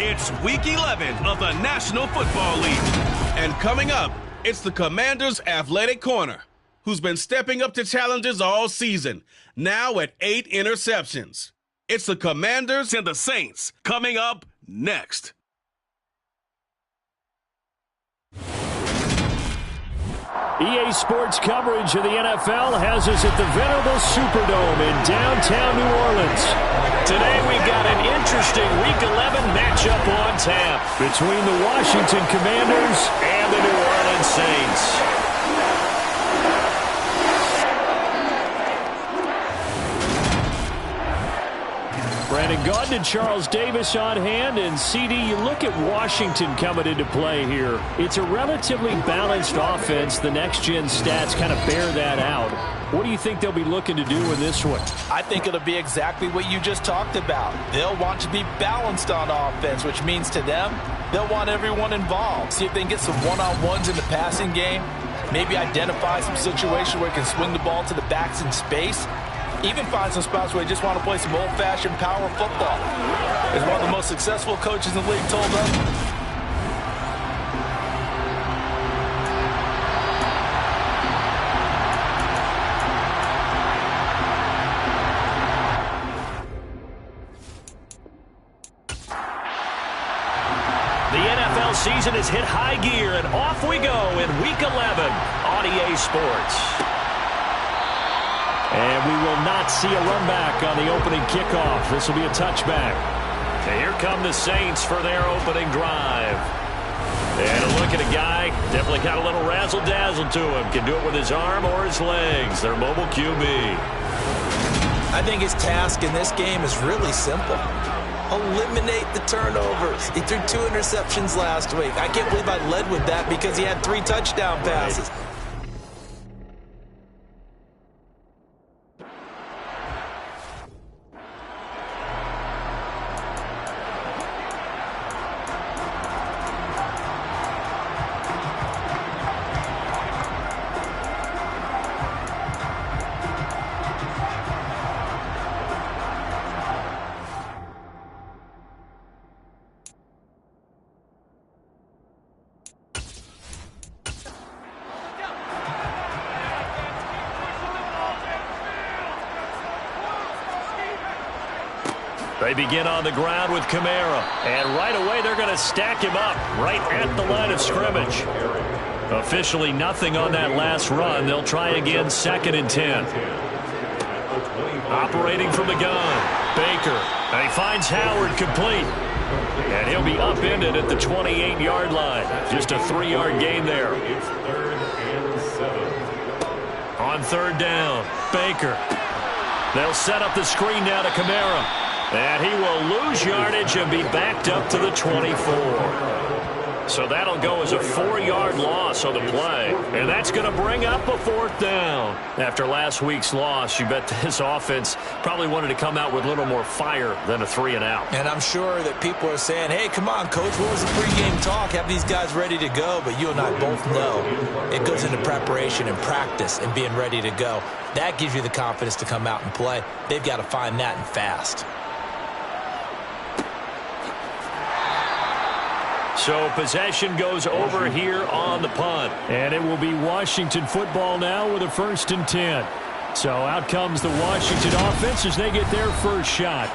It's Week 11 of the National Football League. And coming up, it's the Commanders' Athletic Corner, who's been stepping up to challenges all season, now at 8 interceptions. It's the Commanders and the Saints, coming up next. EA Sports coverage of the NFL has us at the venerable Superdome in downtown New Orleans. Today we've got an interesting Week 11 matchup on tap between the Washington Commanders and the New Orleans Saints. Brandon Gaudin and Charles Davis on hand. And CD, you look at Washington coming into play here. It's a relatively balanced offense. The next-gen stats kind of bear that out. What do you think they'll be looking to do in this one? I think it'll be exactly what you just talked about. They'll want to be balanced on offense, which means to them, they'll want everyone involved. See if they can get some one-on-ones in the passing game. Maybe identify some situation where they can swing the ball to the backs in space. Even find some spots where they just want to play some old-fashioned power football. As one of the most successful coaches in the league told us, the NFL season has hit high gear, and off we go in Week 11 on EA Sports. And we will not see a run back on the opening kickoff. This will be a touchback. And here come the Saints for their opening drive. And a look at a guy, definitely got a little razzle-dazzle to him. Can do it with his arm or his legs. Their mobile QB. I think his task in this game is really simple. Eliminate the turnovers. He threw 2 interceptions last week. I can't believe I led with that because he had 3 touchdown passes. They begin on the ground with Kamara. And right away, they're going to stack him up right at the line of scrimmage. Officially nothing on that last run. They'll try again, 2nd and 10. Operating from the gun, Baker. And he finds Howard complete. And he'll be upended at the 28-yard line. Just a 3-yard gain there. On 3rd down, Baker. They'll set up the screen now to Kamara. And he will lose yardage and be backed up to the 24. So that'll go as a 4-yard loss on the play. And that's going to bring up a 4th down. After last week's loss, you bet this offense probably wanted to come out with a little more fire than a 3-and-out. And I'm sure that people are saying, hey, come on, Coach, what was the pregame talk? Have these guys ready to go? But you and I both know it goes into preparation and practice and being ready to go. That gives you the confidence to come out and play. They've got to find that and fast. So possession goes over here on the punt. And it will be Washington football now with a 1st and 10. So out comes the Washington offense as they get their first shot.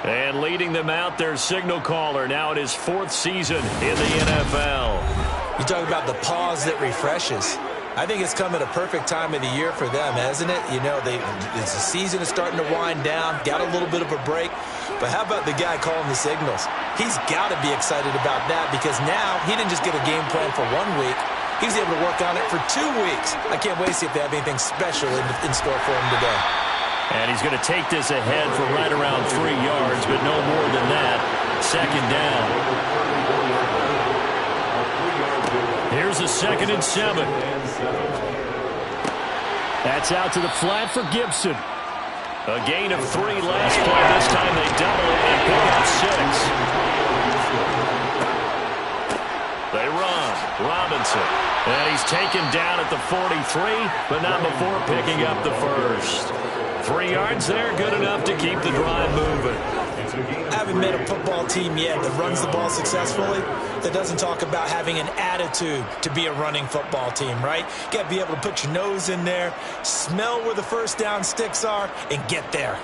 And leading them out, their signal caller. Now it is 4th season in the NFL. You talk about the pause that refreshes. I think it's come at a perfect time of the year for them, hasn't it? You know, the season is starting to wind down, got a little bit of a break. But how about the guy calling the signals? He's got to be excited about that because now he didn't just get a game plan for 1 week. He was able to work on it for 2 weeks. I can't wait to see if they have anything special in store for him today. And he's going to take this ahead for right around 3 yards, but no more than that. 2nd down. Here's a 2nd and 7. That's out to the flat for Gibson. A gain of 3 last play. This time they double it and pick up 6. They run. Robinson. And he's taken down at the 43, but not before picking up the 1st. 3 yards there, good enough to keep the drive moving. I haven't met a football team yet that runs the ball successfully that doesn't talk about having an attitude to be a running football team, right? You got to be able to put your nose in there, smell where the first down sticks are, and get there.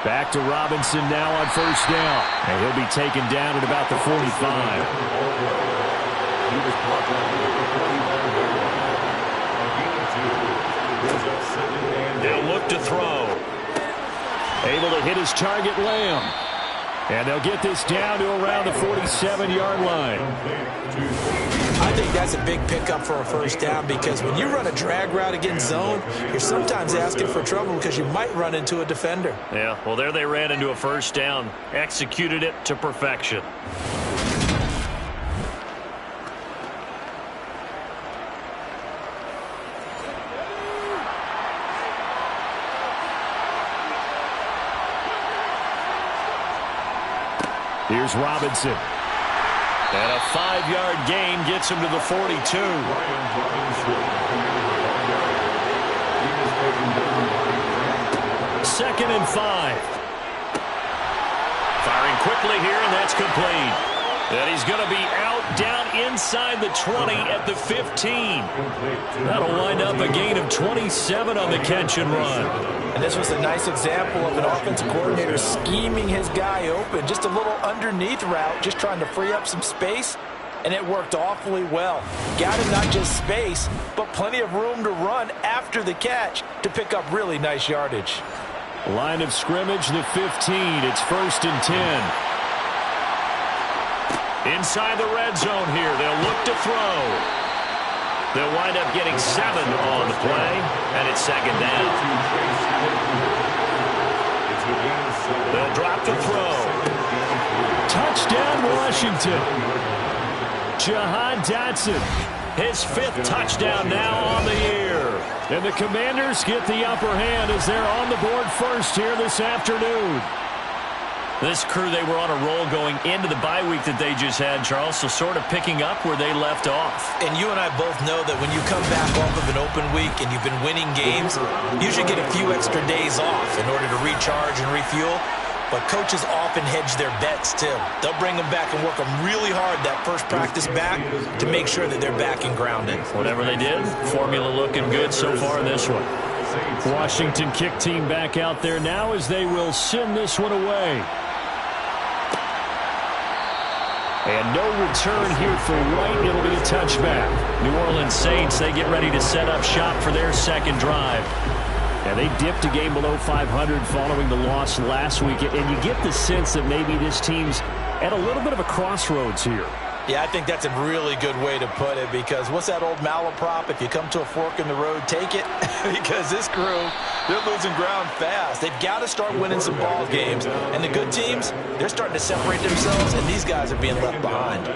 Back to Robinson now on first down. And he'll be taken down at about the 45. They'll look to throw. Able to hit his target, Lamb. And they'll get this down to around the 47-yard line. I think that's a big pickup for a first down because when you run a drag route against zone, you're sometimes asking for trouble because you might run into a defender. Yeah, well, there they ran into a first down. Executed it to perfection. Here's Robinson. And a 5-yard gain gets him to the 42. Second and 5. Firing quickly here, and that's complete. And he's going to be out down inside the 20 at the 15. That'll wind up a gain of 27 on the catch and run. And this was a nice example of an offensive coordinator scheming his guy open. Just a little underneath route, just trying to free up some space, and it worked awfully well. Got him not just space, but plenty of room to run after the catch to pick up really nice yardage. Line of scrimmage, the 15. It's first and 10. Inside the red zone here. They'll look to throw. They'll wind up getting 7 on the play, and it's second down. They'll drop to throw. Touchdown, Washington. Jahan Dotson, his 5th touchdown now on the year. And the Commanders get the upper hand as they're on the board first here this afternoon. This crew, they were on a roll going into the bye week that they just had, Charles, so sort of picking up where they left off. And you and I both know that when you come back off of an open week and you've been winning games, you should get a few extra days off in order to recharge and refuel. But coaches often hedge their bets, too. They'll bring them back and work them really hard that first practice back to make sure that they're back and grounded. Whatever they did, formula looking good so far in this one. Washington kick team back out there now as they will send this one away. And no return here for White. It'll be a touchback. New Orleans Saints, they get ready to set up shop for their second drive. And they dipped a game below 500 following the loss last week. And you get the sense that maybe this team's at a little bit of a crossroads here. Yeah, I think that's a really good way to put it because what's that old malaprop? If you come to a fork in the road, take it. Because this crew, they're losing ground fast. They've got to start winning some ball games. And the good teams, they're starting to separate themselves, and these guys are being left behind.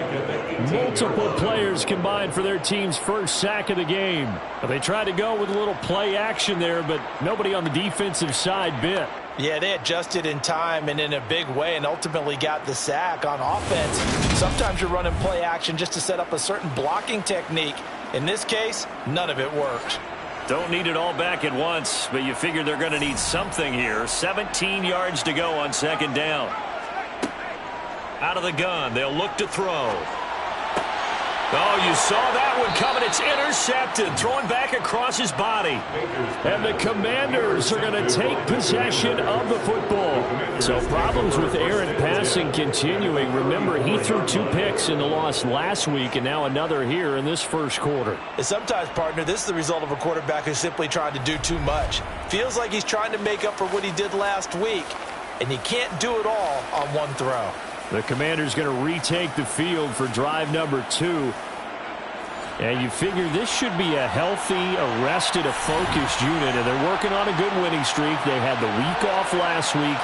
Multiple players combined for their team's first sack of the game. They tried to go with a little play action there, but nobody on the defensive side bit. Yeah, they adjusted in time and in a big way and ultimately got the sack on offense. Sometimes you're running play action just to set up a certain blocking technique. In this case, none of it worked. Don't need it all back at once, but you figure they're going to need something here. 17 yards to go on second down. Out of the gun, they'll look to throw. Oh, you saw that one coming. It's intercepted, thrown back across his body. And the Commanders are going to take possession of the football. So problems with errant passing continuing. Remember, he threw 2 picks in the loss last week and now another here in this first quarter. And sometimes, partner, this is the result of a quarterback who's simply trying to do too much. Feels like he's trying to make up for what he did last week, and he can't do it all on one throw. The Commanders going to retake the field for drive number 2. And you figure this should be a healthy, arrested, a focused unit. And they're working on a good winning streak. They had the week off last week.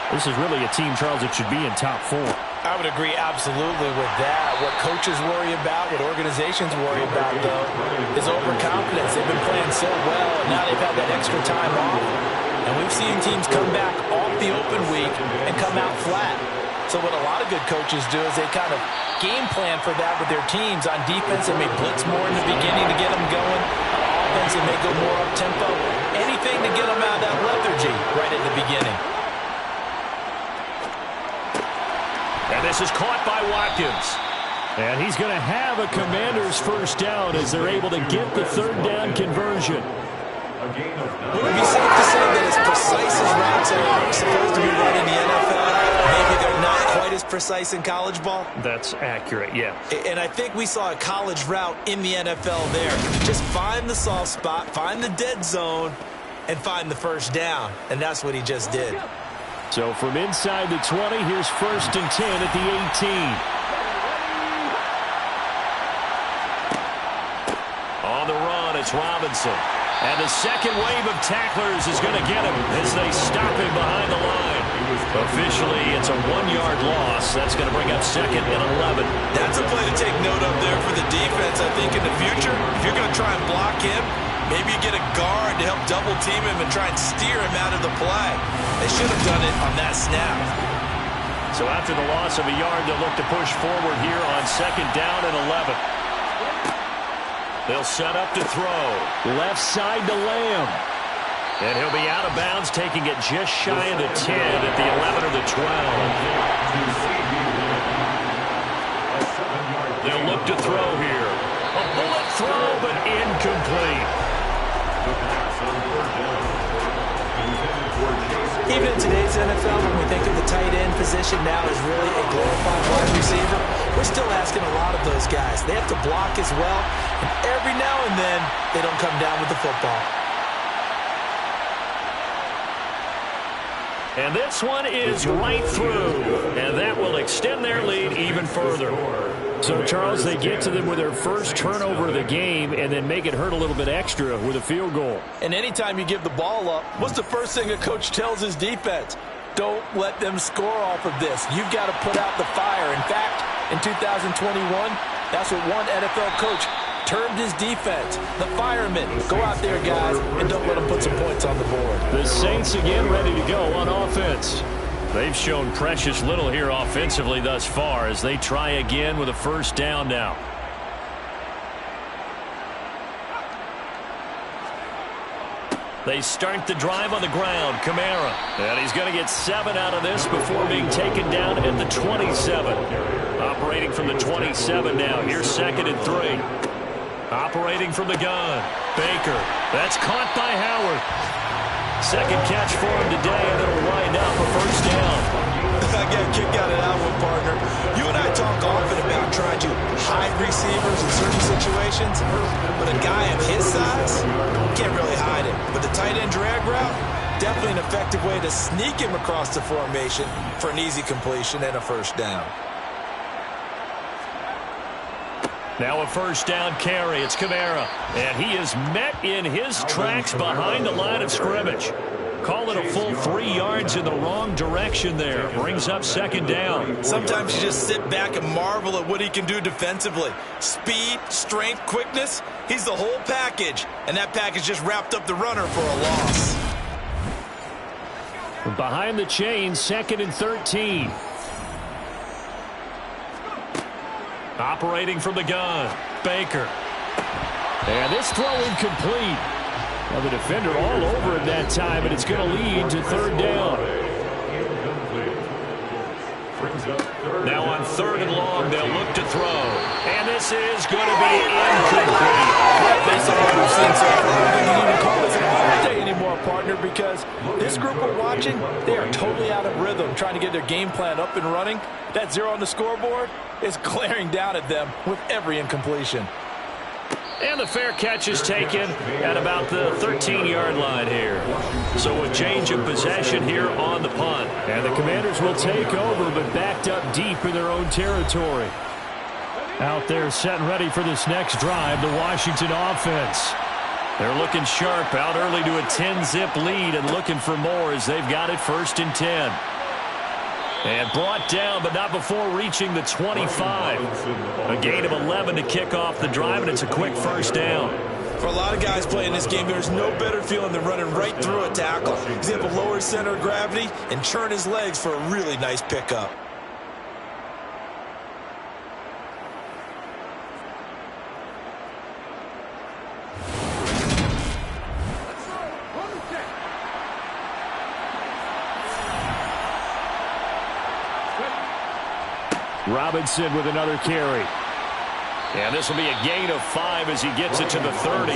This is really a team, Charles, that should be in top 4. I would agree absolutely with that. What coaches worry about, what organizations worry about, though, is overconfidence. They've been playing so well, and now they've had that extra time off. And we've seen teams come back off the the open week and come out flat. So what a lot of good coaches do is they kind of game plan for that with their teams. On defense, they may blitz more in the beginning to get them going. On offense, they may go more up-tempo. Anything to get them out of that lethargy right at the beginning. And this is caught by Watkins. And he's going to have a Commanders first down as they're able to get the third down conversion. Would it be safe to say that as precise as routes are supposed to be run in the NFL, maybe they're not quite as precise in college ball? That's accurate, yeah. And I think we saw a college route in the NFL there. Just find the soft spot, find the dead zone, and find the first down. And that's what he just did. So from inside the 20, here's 1st and 10 at the 18. On the run, it's Robinson. And the second wave of tacklers is going to get him as they stop him behind the line. Officially, it's a 1-yard loss. That's going to bring up 2nd and 11. That's a play to take note of there for the defense. I think in the future, if you're going to try and block him, maybe you get a guard to help double team him and try and steer him out of the play. They should have done it on that snap. So after the loss of a yard, they'll look to push forward here on 2nd down and 11. They'll set up to throw. Left side to Lamb. And he'll be out of bounds, taking it just shy of the 10 at the 11 or the 12. They'll look to throw here. A bullet throw, but incomplete. Even in today's NFL, when we think of the tight end position now as really a glorified wide receiver, we're still asking a lot of those guys. They have to block as well, and every now and then, they don't come down with the football. And this one is right through, and that will extend their lead even further. So, Charles, they get to them with their first turnover of the game and then make it hurt a little bit extra with a field goal. And anytime you give the ball up, what's the first thing a coach tells his defense? Don't let them score off of this. You've got to put out the fire. In fact, in 2021, that's what one NFL coach termed his defense, the firemen. Go out there, guys, and don't let them put some points on the board. The Saints again ready to go on offense. They've shown precious little here offensively thus far as they try again with a first down now. They start the drive on the ground. Kamara. And he's going to get 7 out of this before being taken down at the 27. Operating from the 27 now. Here's 2nd and 3. Operating from the gun. Baker. That's caught by Howard. Second catch for him today, and it'll wind up a first down. I got a kick out of that one, partner. You and I talk often about trying to hide receivers in certain situations, but a guy of his size can't really hide him. But the tight end drag route, definitely an effective way to sneak him across the formation for an easy completion and a first down. Now a first down carry. It's Kamara. And he is met in his tracks behind the line of scrimmage. Call it a full 3 yards in the wrong direction there. Brings up 2nd down. Sometimes you just sit back and marvel at what he can do defensively. Speed, strength, quickness. He's the whole package. And that package just wrapped up the runner for a loss. Behind the chains, 2nd and 13. Operating from the gun, Baker. And this throw incomplete. Well, the defender all over him that time, and it's going to lead to 3rd down. Now on 3rd and long, they'll look to throw. And this is going to be incomplete. Based on what we've seen so far, I don't think you even call this a Friday anymore, partner, because this group we're watching, they are totally out of rhythm, trying to get their game plan up and running. That 0 on the scoreboard is glaring down at them with every incompletion. And the fair catch is taken at about the 13-yard line here. So a change of possession here on the punt. And the Commanders will take over, but backed up deep in their own territory. Out there set and ready for this next drive, the Washington offense. They're looking sharp, out early to a 10-zip lead and looking for more as they've got it 1st and 10. And brought down, but not before reaching the 25. A gain of 11 to kick off the drive, and it's a quick first down. For a lot of guys playing this game, there's no better feeling than running right through a tackle. He's able to lower his center of gravity and churn his legs for a really nice pickup. Robinson with another carry. And this will be a gain of 5 as he gets it to the 30.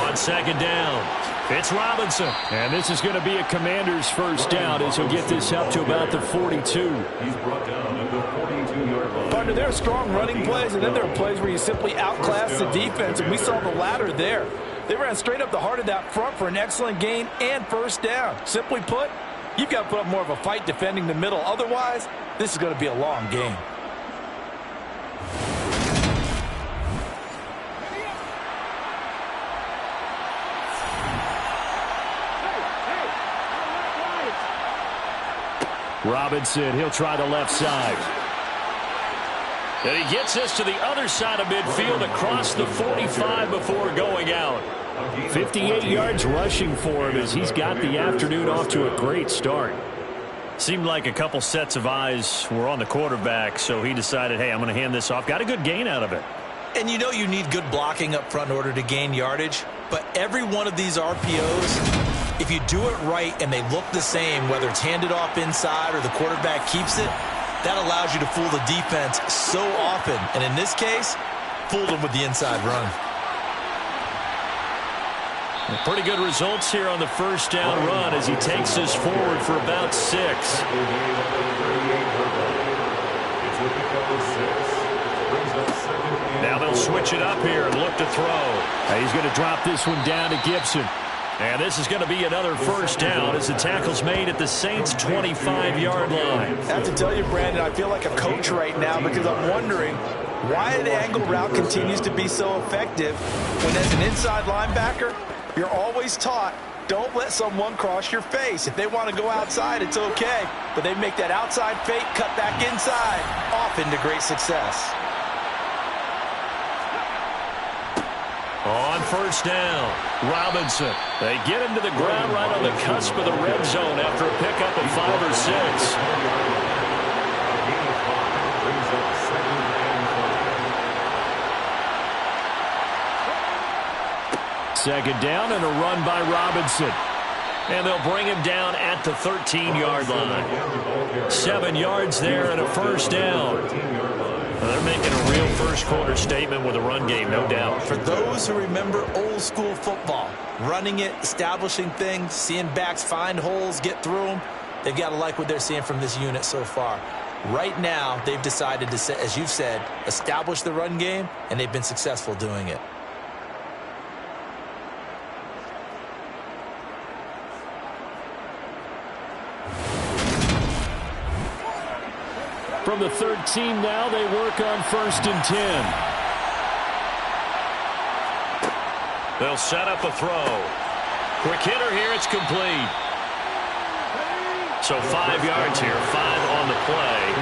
On second down, it's Robinson. And this is going to be a Commander's first down as he'll get this up to about the 42. He's brought down at the 42-yard line. Partner, there are strong running plays, and then there are plays where you simply outclass the defense, and we saw the latter there. They ran straight up the heart of that front for an excellent gain and first down. Simply put, you've got to put up more of a fight defending the middle. Otherwise, this is going to be a long game. Robinson, he'll try the left side. And he gets this to the other side of midfield across the 45 before going out. 58 yards rushing for him as he's got the afternoon off to a great start. Seemed like a couple sets of eyes were on the quarterback, so he decided, hey, I'm going to hand this off. Got a good gain out of it. And you know you need good blocking up front in order to gain yardage, but every one of these RPOs, if you do it right and they look the same, whether it's handed off inside or the quarterback keeps it, that allows you to fool the defense so often. And in this case, fooled them with the inside run. Pretty good results here on the first down run as he takes us forward for about 6. Now they'll switch it up here and look to throw. He's going to drop this one down to Gibson. And this is going to be another first down as the tackle's made at the Saints' 25-yard line. I have to tell you, Brandon, I feel like a coach right now because I'm wondering why the angle route continues to be so effective when as an inside linebacker, you're always taught, don't let someone cross your face. If they want to go outside, it's okay. But they make that outside fake, cut back inside, off into great success. On first down, Robinson. They get him to the ground right on the cusp of the red zone after a pickup of 5 or 6. Second down and a run by Robinson. And they'll bring him down at the 13-yard line. 7 yards there and a first down. They're making a real first-quarter statement with a run game, no doubt. For those who remember old-school football, running it, establishing things, seeing backs find holes, get through them, they've got to like what they're seeing from this unit so far. Right now, they've decided to, as you've said, establish the run game, and they've been successful doing it. From the 13 now, they work on 1st and 10. They'll set up a throw. Quick hitter here, it's complete. So 5 yards here, 5 on the play.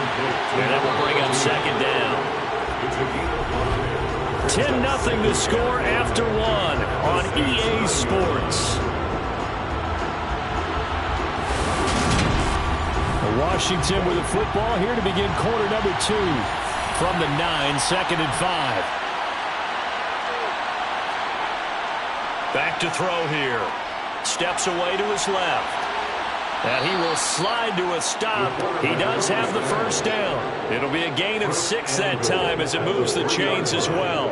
And that will bring up second down. 10-0 the score after 1 on EA Sports. Washington with the football here to begin quarter number 2 from the 9, 2nd and 5. Back to throw here. Steps away to his left. And he will slide to a stop. He does have the first down. It'll be a gain of 6 that time as it moves the chains as well.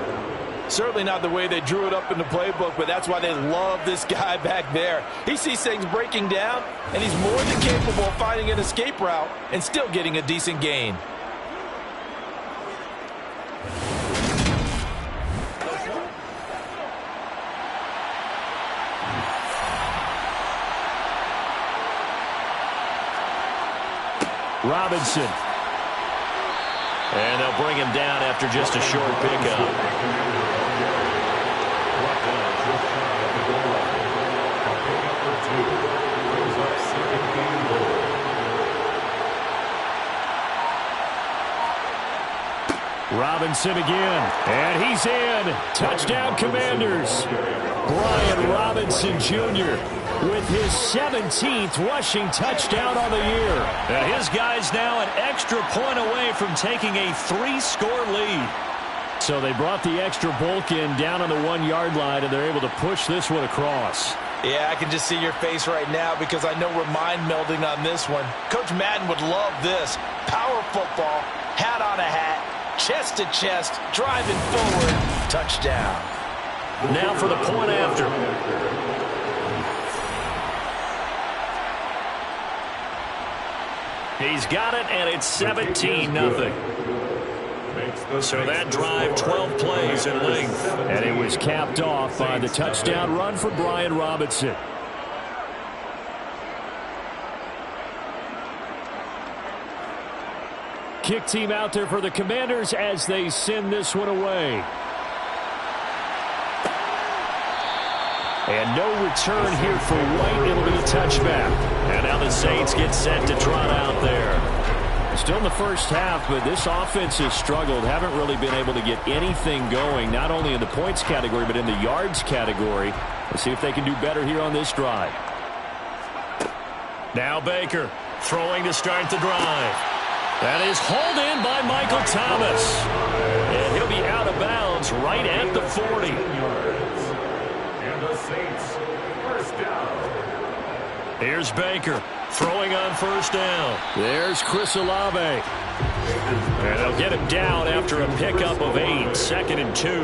Certainly not the way they drew it up in the playbook, but that's why they love this guy back there. He sees things breaking down, and he's more than capable of finding an escape route and still getting a decent gain. Robinson. And they'll bring him down after just a short pickup. Robinson again, and he's in. Touchdown, Commanders. Brian Robinson Jr. with his 17th rushing touchdown on the year. And his guy's now an extra point away from taking a 3-score lead. So they brought the extra bulk in down on the 1-yard line, and they're able to push this one across. Yeah, I can just see your face right now because I know we're mind melding on this one. Coach Madden would love this. Power football, hat on a hat, chest to chest, driving forward, touchdown. Now for the point after. He's got it, and it's 17-0. So that drive, 12 plays in length. And it was capped off by the touchdown run for Brian Robinson. Kick team out there for the Commanders as they send this one away. And no return here for White. It'll be a touchback. And now the Saints get set to trot out there. Still in the first half, but this offense has struggled. Haven't really been able to get anything going, not only in the points category, but in the yards category. Let's see if they can do better here on this drive. Now Baker throwing to start the drive. That is hauled in by Michael Thomas. And he'll be out of bounds right at the 40. And the Saints, first down. Here's Baker throwing on first down. There's Chris Olave. And they'll get him down after a pickup of 8. 2nd and 2. 8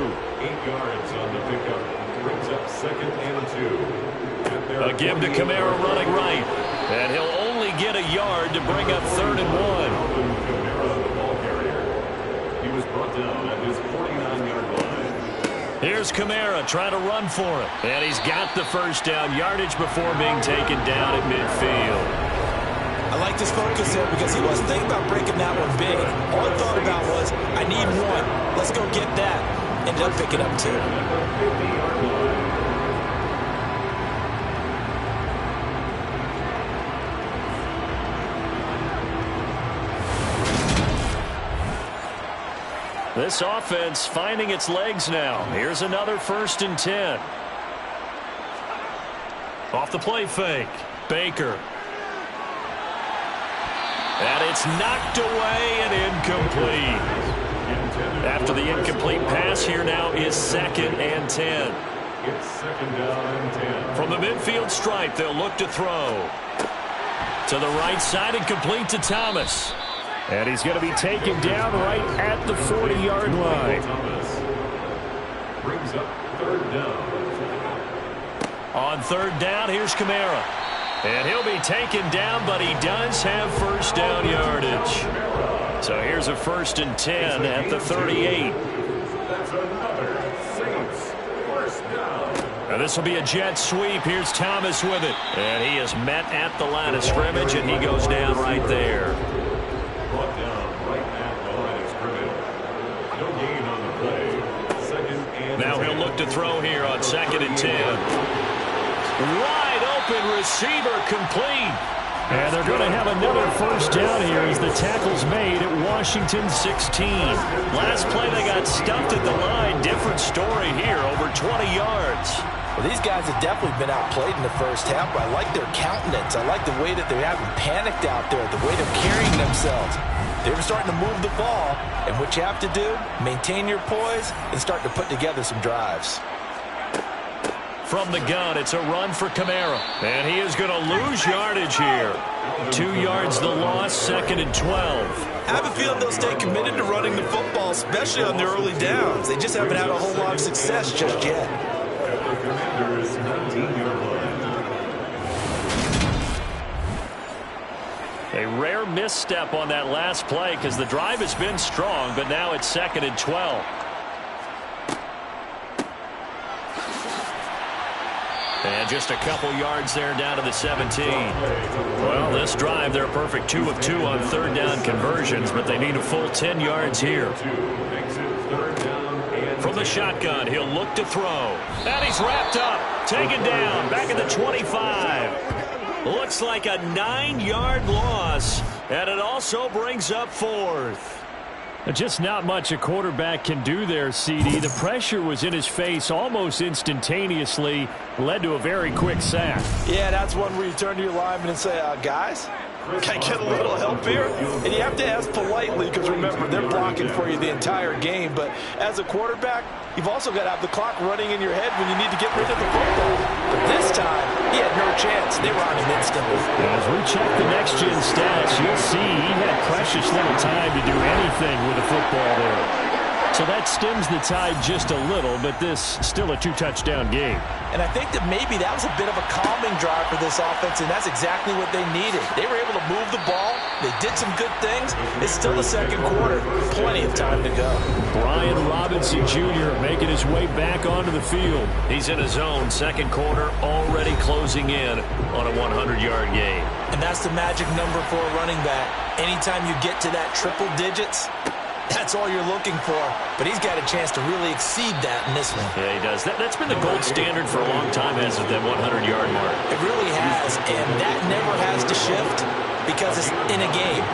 yards on the pickup. Brings up 2nd and 2. A give to Kamara running right. And he'll only get a yard to bring up 3rd and 1. Kamara, the ball carrier. He was brought down at his 49-yard line. Here's Kamara trying to run for it. And he's got the first down yardage before being taken down at midfield. I like this focus there because he wasn't thinking about breaking that one big. All I thought about was, I need 1. Let's go get that. Ended up picking up 2. 50-yard line. This offense finding its legs now. Here's another 1st and 10. Off the play fake. Baker. And it's knocked away and incomplete. After the incomplete pass, here now is 2nd and 10. It's 2nd down and 10. From the midfield stripe, they'll look to throw. To the right side and complete to Thomas. And he's going to be taken down right at the 40-yard line. Thomas brings up 3rd down. On 3rd down, here's Kamara. And he'll be taken down, but he does have first down yardage. So here's a 1st and 10 at the 38. That's another Saints first down. And this will be a jet sweep. Here's Thomas with it. And he is met at the line of scrimmage, and he goes down right there. Brought down right at the line of scrimmage. No gain on the play. 2nd and 10. Now he'll look to throw here on 2nd and 10. Wide open receiver complete. And they're going to have another first down here as the tackle's made at Washington 16. Last play they got stuffed at the line. Different story here, over 20 yards. Well, these guys have definitely been outplayed in the first half, but I like their countenance. I like the way that they haven't panicked out there, the way they're carrying themselves. They're starting to move the ball, and what you have to do, maintain your poise and start to put together some drives. From the gun, it's a run for Kamara. And he is going to lose yardage here. 2 yards the loss, 2nd and 12. I have a feeling they'll stay committed to running the football, especially on their early downs. They just haven't had a whole lot of success just yet. The Commanders' 19-yard line. A rare misstep on that last play because the drive has been strong, but now it's 2nd and 12. And just a couple yards there down to the 17. Well, this drive, they're a perfect 2 of 2 on 3rd down conversions, but they need a full 10 yards here. From the shotgun, he'll look to throw. And he's wrapped up, taken down, back at the 25. Looks like a 9-yard loss, and it also brings up 4th. Just not much a quarterback can do there, CD. The pressure was in his face almost instantaneously, led to a very quick sack. Yeah, that's one where you turn to your lineman and say, guys, can I get a little help here? And you have to ask politely because, remember, they're blocking for you the entire game. But as a quarterback, you've also got to have the clock running in your head when you need to get rid of the football. But this time, he had no chance. They were on him instantly. As we check the next-gen stats, you'll see he had precious little time to do anything with the football there. So that stems the tide just a little, but this still a two-touchdown game. And I think that maybe that was a bit of a calming drive for this offense, and that's exactly what they needed. They were able to move the ball. They did some good things. It's still the second quarter. Plenty of time to go. Brian Robinson Jr. making his way back onto the field. He's in his own second quarter, already closing in on a 100-yard game. And that's the magic number for a running back. Anytime you get to that triple digits, that's all you're looking for. But he's got a chance to really exceed that in this one. Yeah, he does. That's been the gold standard for a long time, hasn't it, that 100-yard mark? It really has, and that never has to shift because it's in a game.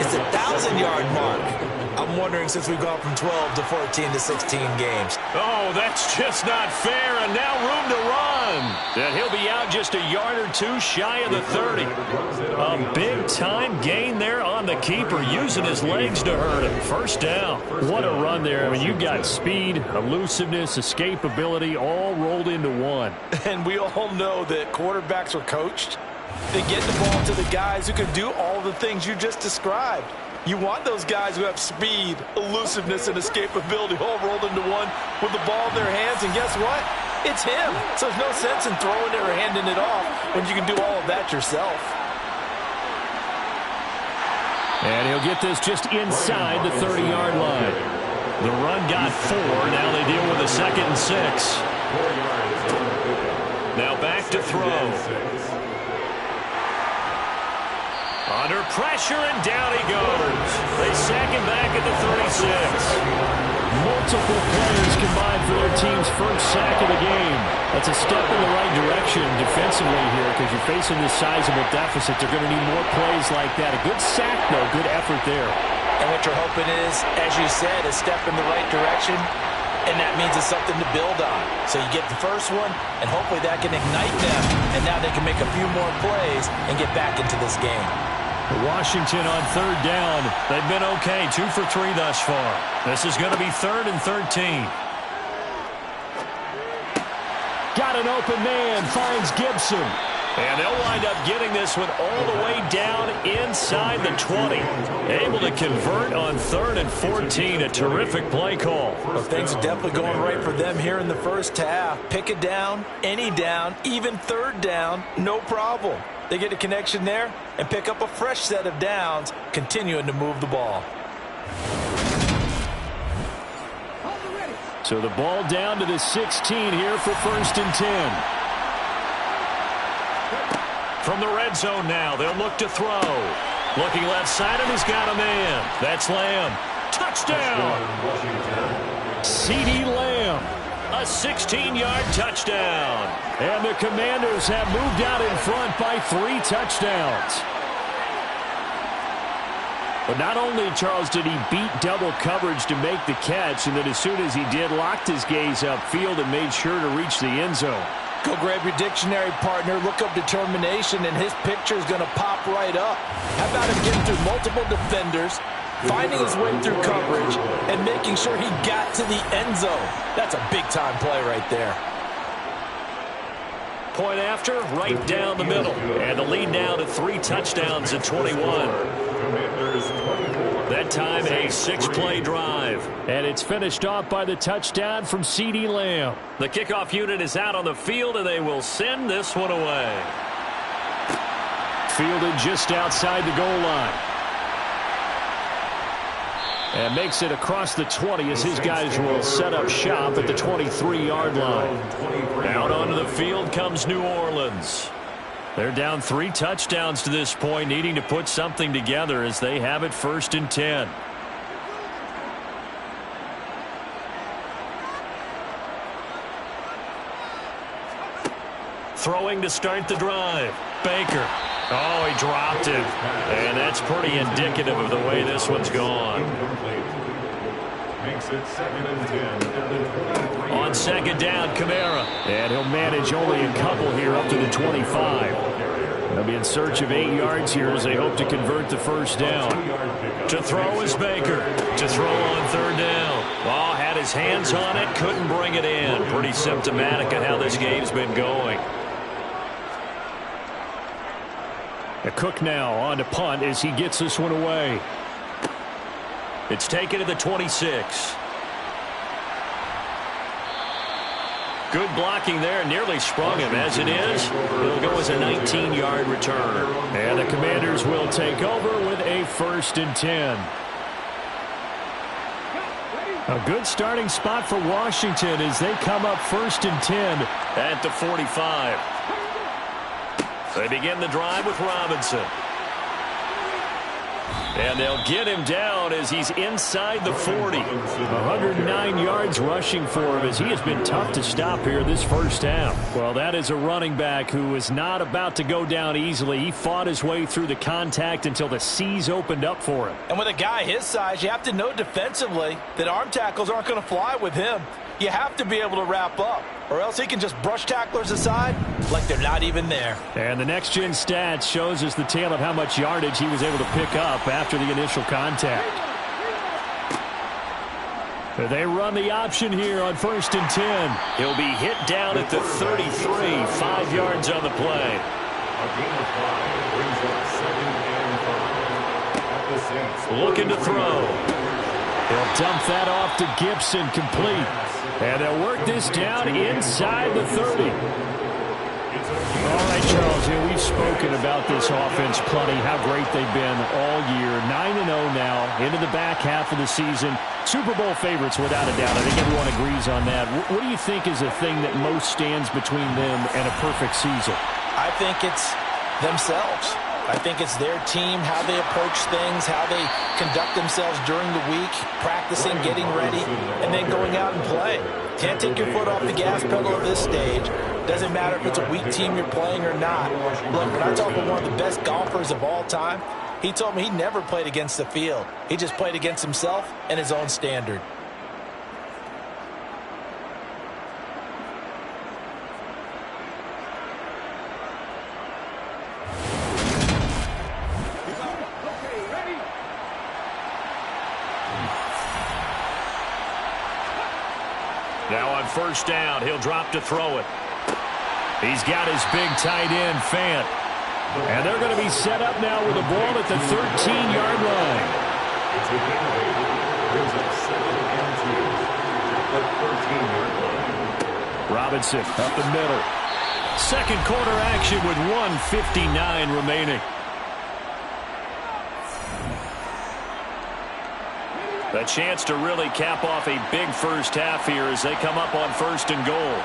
It's a 1,000-yard mark. I'm wondering, since we've gone from 12 to 14 to 16 games. Oh, that's just not fair, and now room to run. And he'll be out just a yard or two shy of the 30. A big-time gain there on the keeper, using his legs to hurt him. First down. What a run there. I mean, you've got speed, elusiveness, escapability, all rolled into one. And we all know that quarterbacks are coached. They get the ball to the guys who can do all the things you just described. You want those guys who have speed, elusiveness, and escapability all rolled into one with the ball in their hands. And guess what? It's him. So there's no sense in throwing it or handing it off when you can do all of that yourself. And he'll get this just inside the 30-yard line. The run got 4. Now they deal with a 2nd and 6. Now back to throw. Under pressure, and down he goes. They sack him back at the 36. Multiple players combined for their team's first sack of the game. That's a step in the right direction defensively here because you're facing this sizable deficit. They're going to need more plays like that. A good sack, though. Good effort there. And what you're hoping is, as you said, a step in the right direction, and that means it's something to build on. So you get the first one, and hopefully that can ignite them, and now they can make a few more plays and get back into this game. Washington on 3rd down. They've been okay, 2 for 3 thus far. This is going to be 3rd and 13. Got an open man, finds Gibson. And they'll wind up getting this one all the way down inside the 20. Able to convert on 3rd and 14. A terrific play call. Well, things are definitely going right for them here in the first half. Pick it down, any down, even 3rd down, no problem. They get a connection there and pick up a fresh set of downs, continuing to move the ball. So the ball down to the 16 here for 1st and 10. From the red zone now, they'll look to throw. Looking left side, and he's got a man. That's Lamb. Touchdown! CeeDee Lamb. A 16-yard touchdown. And the Commanders have moved out in front by 3 touchdowns. But not only, Charles, did he beat double coverage to make the catch, and then as soon as he did, locked his gaze upfield and made sure to reach the end zone. Go grab your dictionary, partner. Look up determination, and his picture is going to pop right up. How about him getting through multiple defenders, finding his way through coverage, and making sure he got to the end zone? That's a big-time play right there. Point after, right down the middle. And the lead now to 3 touchdowns at 21. That time, a 6-play drive. And it's finished off by the touchdown from CeeDee Lamb. The kickoff unit is out on the field, and they will send this one away. Fielded just outside the goal line. And makes it across the 20 as his guys will set up shop at the 23-yard line. Out onto the field comes New Orleans. They're down 3 touchdowns to this point, needing to put something together as they have it 1st and 10. Throwing to start the drive. Baker. Oh, he dropped it. And that's pretty indicative of the way this one's gone. Makes it 2nd and 10 at the 23. On 2nd down, Kamara. And he'll manage only a couple here up to the 25. They'll be in search of 8 yards here as they hope to convert the first down. To throw is Baker. To throw on 3rd down. Oh, had his hands on it, couldn't bring it in. Pretty symptomatic of how this game's been going. A Cook now on to punt as he gets this one away. It's taken to the 26. Good blocking there, nearly sprung him. As it is, it'll go as a 19-yard return. And the Commanders will take over with a 1st and 10. A good starting spot for Washington as they come up 1st and 10. At the 45. They begin the drive with Robinson. And they'll get him down as he's inside the 40. 109 yards rushing for him as he has been tough to stop here this first half. Well, that is a running back who is not about to go down easily. He fought his way through the contact until the seas opened up for him. And with a guy his size, you have to know defensively that arm tackles aren't going to fly with him. You have to be able to wrap up, or else he can just brush tacklers aside like they're not even there. And the next-gen stats shows us the tale of how much yardage he was able to pick up after the initial contact. They run the option here on 1st and 10. He'll be hit down at the 33, 5 yards on the play. A gain of 5 brings up 2nd and 5 at the Saints. Looking to throw. He'll dump that off to Gibson, complete. And they'll work this down inside the 30. All right, Charles, we've spoken about this offense plenty, how great they've been all year. 9-0 now, into the back half of the season. Super Bowl favorites, without a doubt. I think everyone agrees on that. What do you think is the thing that most stands between them and a perfect season? I think it's themselves. I think it's their team, how they approach things, how they conduct themselves during the week, practicing, getting ready, and then going out and playing. Can't take your foot off the gas pedal at this stage. Doesn't matter if it's a weak team you're playing or not. Look, when I talk with one of the best golfers of all time, he told me he never played against the field. He just played against himself and his own standard. Now on 1st down, he'll drop to throw it. He's got his big tight end, Fant. And they're going to be set up now with the ball at the 13-yard line. It's a gain of 8. Brings up 2nd and 2 at the 13-yard line. Robinson up the middle. Second quarter action with 1:59 remaining. A chance to really cap off a big first half here as they come up on 1st and goal.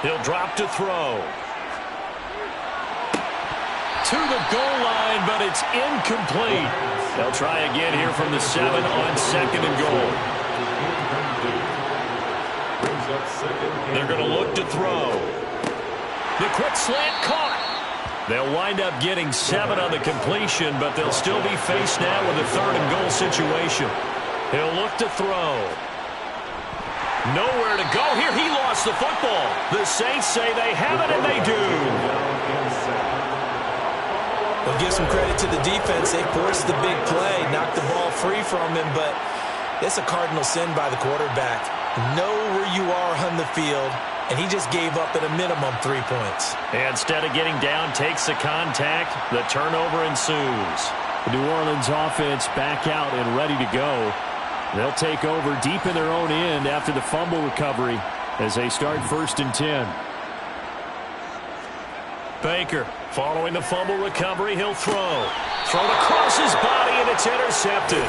He'll drop to throw. To the goal line, but it's incomplete. They'll try again here from the 7 on 2nd and goal. They're going to look to throw. The quick slant caught. They'll wind up getting 7 on the completion, but they'll still be faced now with a 3rd and goal situation. He'll look to throw. Nowhere to go here. He lost the football. The Saints say they have it, and they do. We'll give some credit to the defense. They forced the big play, knocked the ball free from him, but it's a cardinal sin by the quarterback. Know where you are on the field, and he just gave up at a minimum 3 points. Instead of getting down, takes the contact. The turnover ensues. The New Orleans offense back out and ready to go. They'll take over deep in their own end after the fumble recovery as they start 1st and 10. Baker, following the fumble recovery, he'll throw. Thrown across his body, and it's intercepted.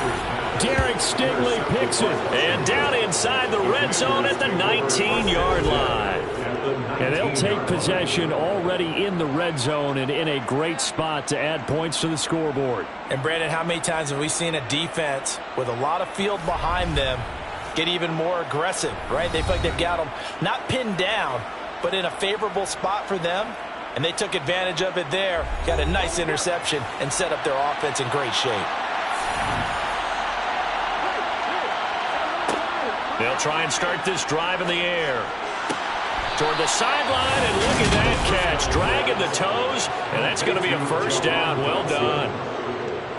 Derek Stingley picks it. And down inside the red zone at the 19-yard line. And they'll take possession already in the red zone and in a great spot to add points to the scoreboard. And, Brandon, how many times have we seen a defense with a lot of field behind them get even more aggressive, right? They feel like they've got them not pinned down, but in a favorable spot for them. And they took advantage of it there, got a nice interception, and set up their offense in great shape. They'll try and start this drive in the air. Toward the sideline, and look at that catch. Dragging the toes, and that's going to be a first down. Well done.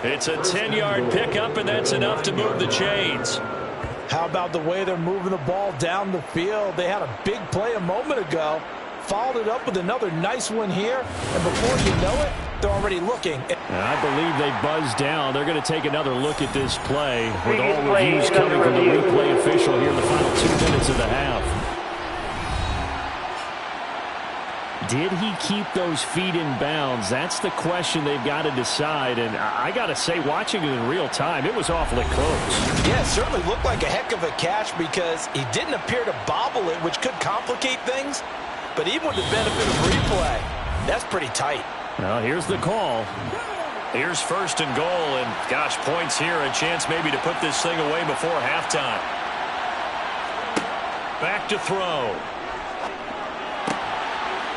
It's a 10-yard pickup, and that's enough to move the chains. How about the way they're moving the ball down the field? They had a big play a moment ago, followed it up with another nice one here, and before you know it, they're already looking. I believe they buzzed down. They're going to take another look at this play with all reviews coming from the replay official here in the final 2 minutes of the half. Did he keep those feet in bounds? That's the question they've got to decide. And I got to say, watching it in real time, it was awfully close. Yeah, it certainly looked like a heck of a catch because he didn't appear to bobble it, which could complicate things. But even with the benefit of replay, that's pretty tight. Well, here's the call. Here's first and goal, and gosh, points here, a chance maybe to put this thing away before halftime. Back to throw.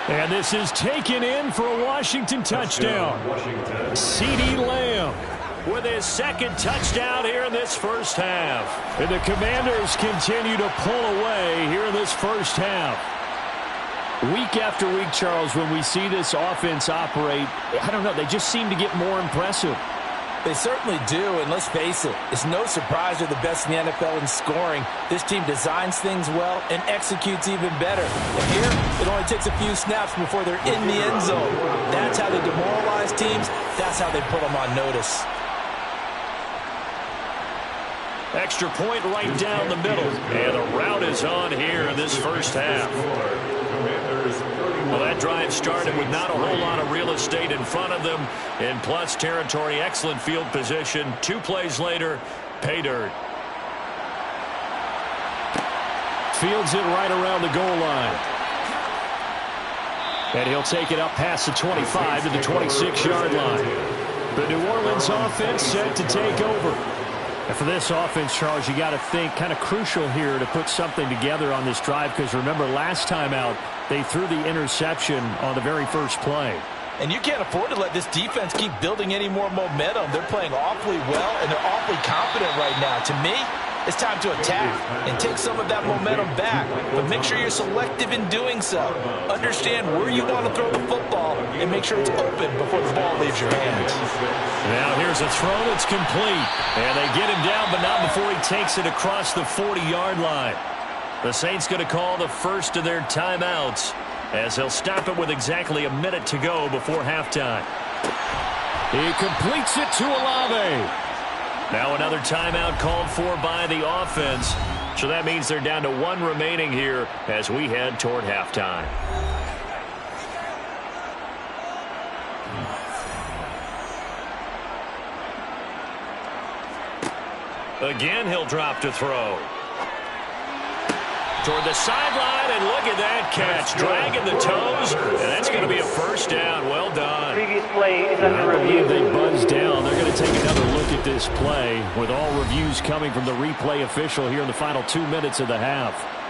And this is taken in for a Washington touchdown. CeeDee Lamb With his second touchdown here in this first half. And the Commanders continue to pull away here in this first half. Week after week, Charles, when we see this offense operate, I don't know, they just seem to get more impressive. They certainly do, and let's face it, it's no surprise they're the best in the NFL in scoring. This team designs things well and executes even better. And here, it only takes a few snaps before they're in the end zone. That's how they demoralize teams. That's how they put them on notice. Extra point right down the middle. And the route is on here in this first half. Well, that drive started with not a whole lot of real estate in front of them. In plus territory, excellent field position. 2 plays later, pay dirt. Fields it right around the goal line. And he'll take it up past the 25 to the 26-yard line. The New Orleans offense set to take over. And for this offense, Charles, you got to think kind of crucial here to put something together on this drive, because remember, last time out, they threw the interception on the very first play. And you can't afford to let this defense keep building any more momentum. They're playing awfully well, and they're awfully confident right now. To me, it's time to attack and take some of that momentum back. But make sure you're selective in doing so. Understand where you want to throw the football and make sure it's open before the ball leaves your hands. Now here's a throw that's complete. And they get him down, but not before he takes it across the 40-yard line. The Saints going to call the first of their timeouts as they'll stop it with exactly a minute to go before halftime. He completes it to Olave. Now another timeout called for by the offense. So that means they're down to 1 remaining here as we head toward halftime. Again, he'll drop to throw. Toward the sideline, and look at that catch. Dragging the toes, and that's going to be a first down. Well done. Previous play is under I review. believe they buzzed down. They're going to take another look at this play with all reviews coming from the replay official here in the final 2 minutes of the half.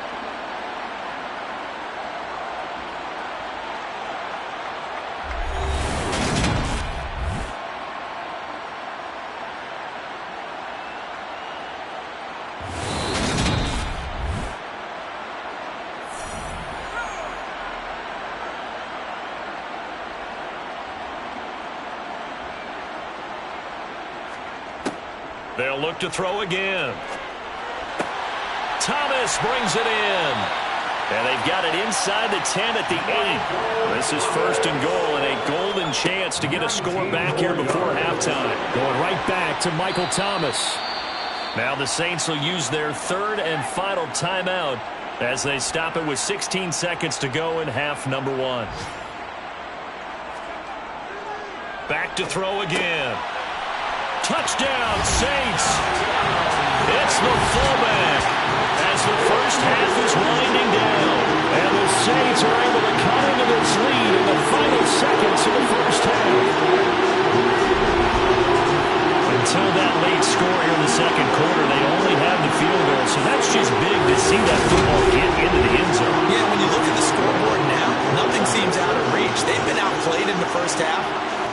They'll look to throw again. Thomas brings it in. And they've got it inside the 10 at the 8. This is first and goal, and a golden chance to get a score back here before halftime. Going right back to Michael Thomas. Now the Saints will use their third and final timeout as they stop it with 16 seconds to go in half number 1. Back to throw again. Touchdown, Saints. It's the fullback as the first half is winding down. And the Saints are able to cut into this lead in the final seconds of the first half. Until that late score here in the second quarter, they only have the field goal, so that's just big to see that football get into the end zone. Yeah, when you look at the scoreboard now, nothing seems out of reach. They've been outplayed in the first half.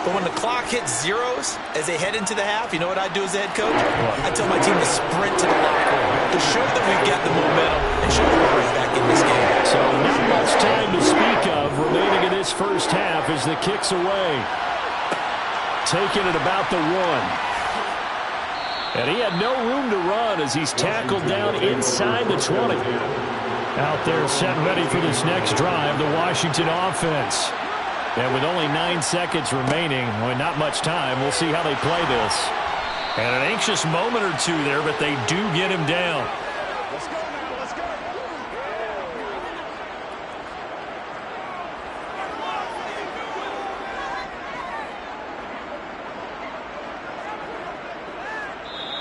But when the clock hits zeros as they head into the half, you know what I do as the head coach? I tell my team to sprint to the locker room to show that we've got the momentum and show that we're right back in this game. So not much time to speak of remaining in this first half as the kick's away. Taking it about the 1. And he had no room to run as he's tackled down inside the 20. Out there set ready for this next drive, the Washington offense. And with only 9 seconds remaining, well, not much time, we'll see how they play this. And an anxious moment or two there, but they do get him down. Let's go now, let's go.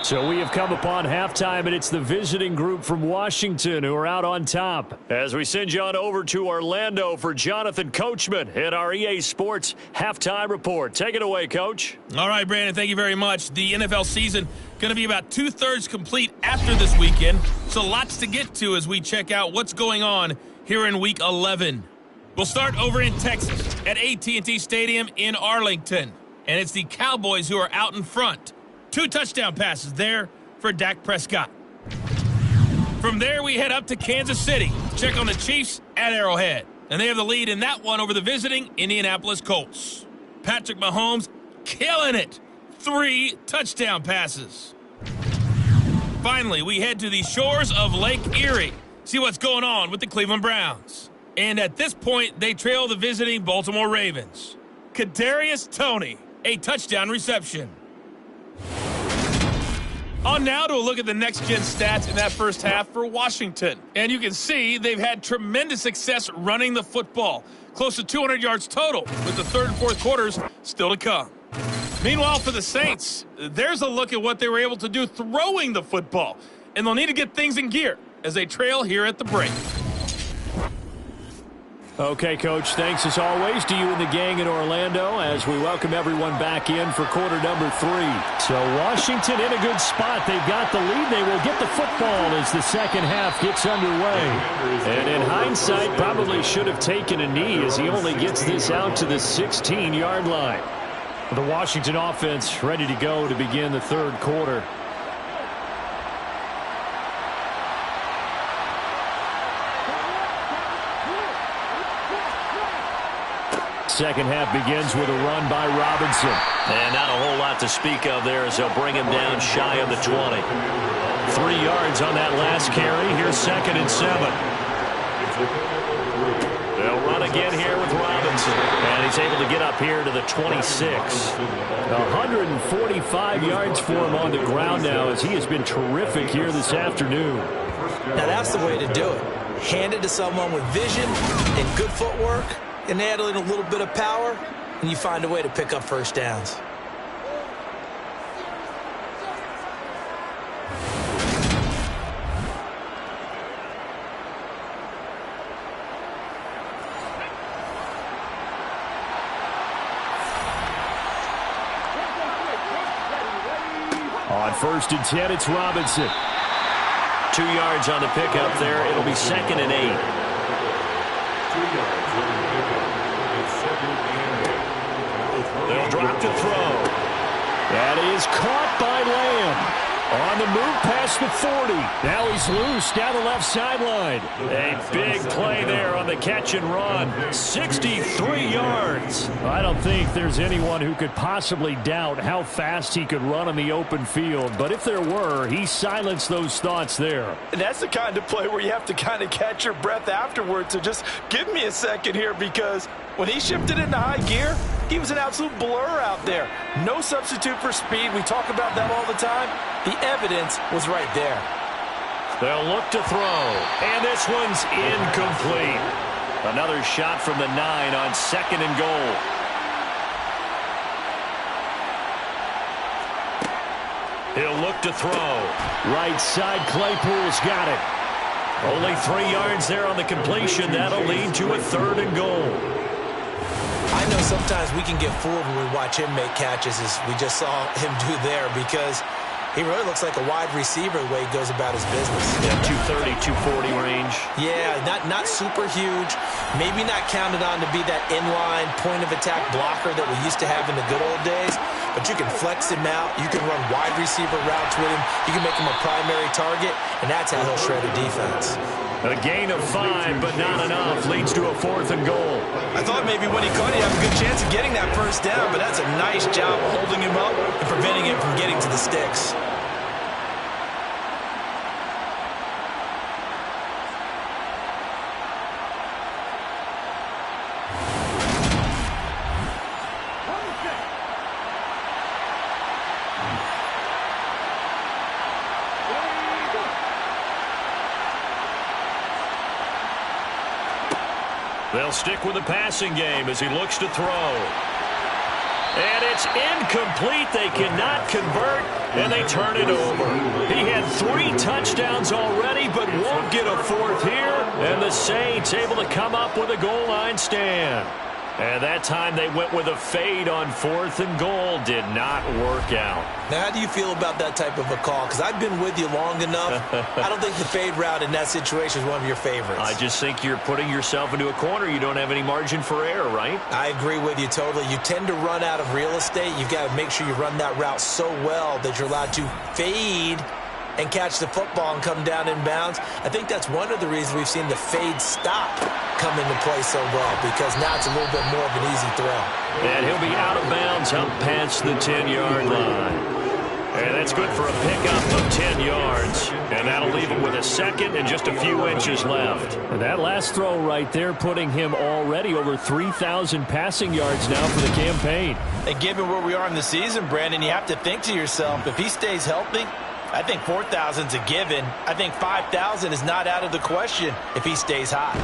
So we have come upon halftime, and it's the visiting group from Washington who are out on top. As we send you on over to Orlando for Jonathan Coachman in our EA Sports Halftime Report. Take it away, Coach. All right, Brandon, thank you very much. The NFL season going to be about 2/3 complete after this weekend, so lots to get to as we check out what's going on here in Week 11. We'll start over in Texas at AT&T Stadium in Arlington, and it's the Cowboys who are out in front. 2 touchdown passes there for Dak Prescott. From there, we head up to Kansas City. Check on the Chiefs at Arrowhead. And they have the lead in that one over the visiting Indianapolis Colts. Patrick Mahomes killing it. 3 touchdown passes. Finally, we head to the shores of Lake Erie. See what's going on with the Cleveland Browns. And at this point, they trail the visiting Baltimore Ravens. Kadarius Toney, a touchdown reception. On now to a look at the next-gen stats in that first half for Washington. And you can see they've had tremendous success running the football. Close to 200 yards total, with the third and fourth quarters still to come. Meanwhile, for the Saints, there's a look at what they were able to do throwing the football. And they'll need to get things in gear as they trail here at the break. Okay, Coach, thanks as always to you and the gang in Orlando as we welcome everyone back in for quarter number 3. So Washington in a good spot. They've got the lead. They will get the football as the second half gets underway. And in hindsight, probably should have taken a knee as he only gets this out to the 16-yard line. The Washington offense ready to go to begin the third quarter. Second half begins with a run by Robinson. And not a whole lot to speak of there as they'll bring him down shy of the 20. 3 yards on that last carry. Here's 2nd and 7. They'll run again here with Robinson. And he's able to get up here to the 26. 145 yards for him on the ground now as he has been terrific here this afternoon. Now that's the way to do it. Hand it to someone with vision and good footwork, and add in a little bit of power, and you find a way to pick up first downs. On 1st and 10, it's Robinson. 2 yards on the pickup there. It'll be 2nd and 8. 2 yards on the pickup. It's 2nd and 8. They'll drop to throw. That is caught by Lamb. On the move past the 40. Now he's loose down the left sideline. A big play there on the catch and run. 63 yards. I don't think there's anyone who could possibly doubt how fast he could run on the open field. But if there were, he silenced those thoughts there. And that's the kind of play where you have to kind of catch your breath afterwards. So just give me a second here, because when he shifted into high gear, he was an absolute blur out there. No substitute for speed. We talk about that all the time. The evidence was right there. They'll look to throw. And this one's incomplete. Another shot from the 9 on 2nd and goal. He'll look to throw. Right side, Claypool's got it. Only 3 yards there on the completion. That'll lead to a 3rd and goal. I know sometimes we can get fooled when we watch him make catches, as we just saw him do there, because He really looks like a wide receiver the way he goes about his business. Yeah, 230, 240 range. Yeah, not super huge. Maybe not counted on to be that inline point-of-attack blocker that we used to have in the good old days. But you can flex him out. You can run wide receiver routes with him. You can make him a primary target, and that's how he'll shred a defense. A gain of 5, but not enough. Leads to a 4th and goal. I thought maybe when he caught it, he'd have a good chance of getting that first down, but that's a nice job of holding him up and preventing him from getting to the sticks. They'll stick with the passing game as he looks to throw. And it's incomplete. They cannot convert, and they turn it over. He had 3 touchdowns already, but won't get a 4th here. And the Saints able to come up with a goal line stand. And that time they went with a fade on 4th and goal. Did not work out. Now, how do you feel about that type of a call? Because I've been with you long enough. I don't think the fade route in that situation is one of your favorites. I just think you're putting yourself into a corner. You don't have any margin for error, right? I agree with you totally. You tend to run out of real estate. You've got to make sure you run that route so well that you're allowed to fade and catch the football and come down in bounds. I think that's one of the reasons we've seen the fade stop come into play so well, because now it's a little bit more of an easy throw. And he'll be out of bounds up past the 10-yard line. And that's good for a pickup of 10 yards. And that'll leave him with a 2nd and just a few inches left. And that last throw right there putting him already over 3,000 passing yards now for the campaign. And given where we are in the season, Brandon, you have to think to yourself, if he stays healthy, I think 4,000's a given. I think 5,000 is not out of the question if he stays hot.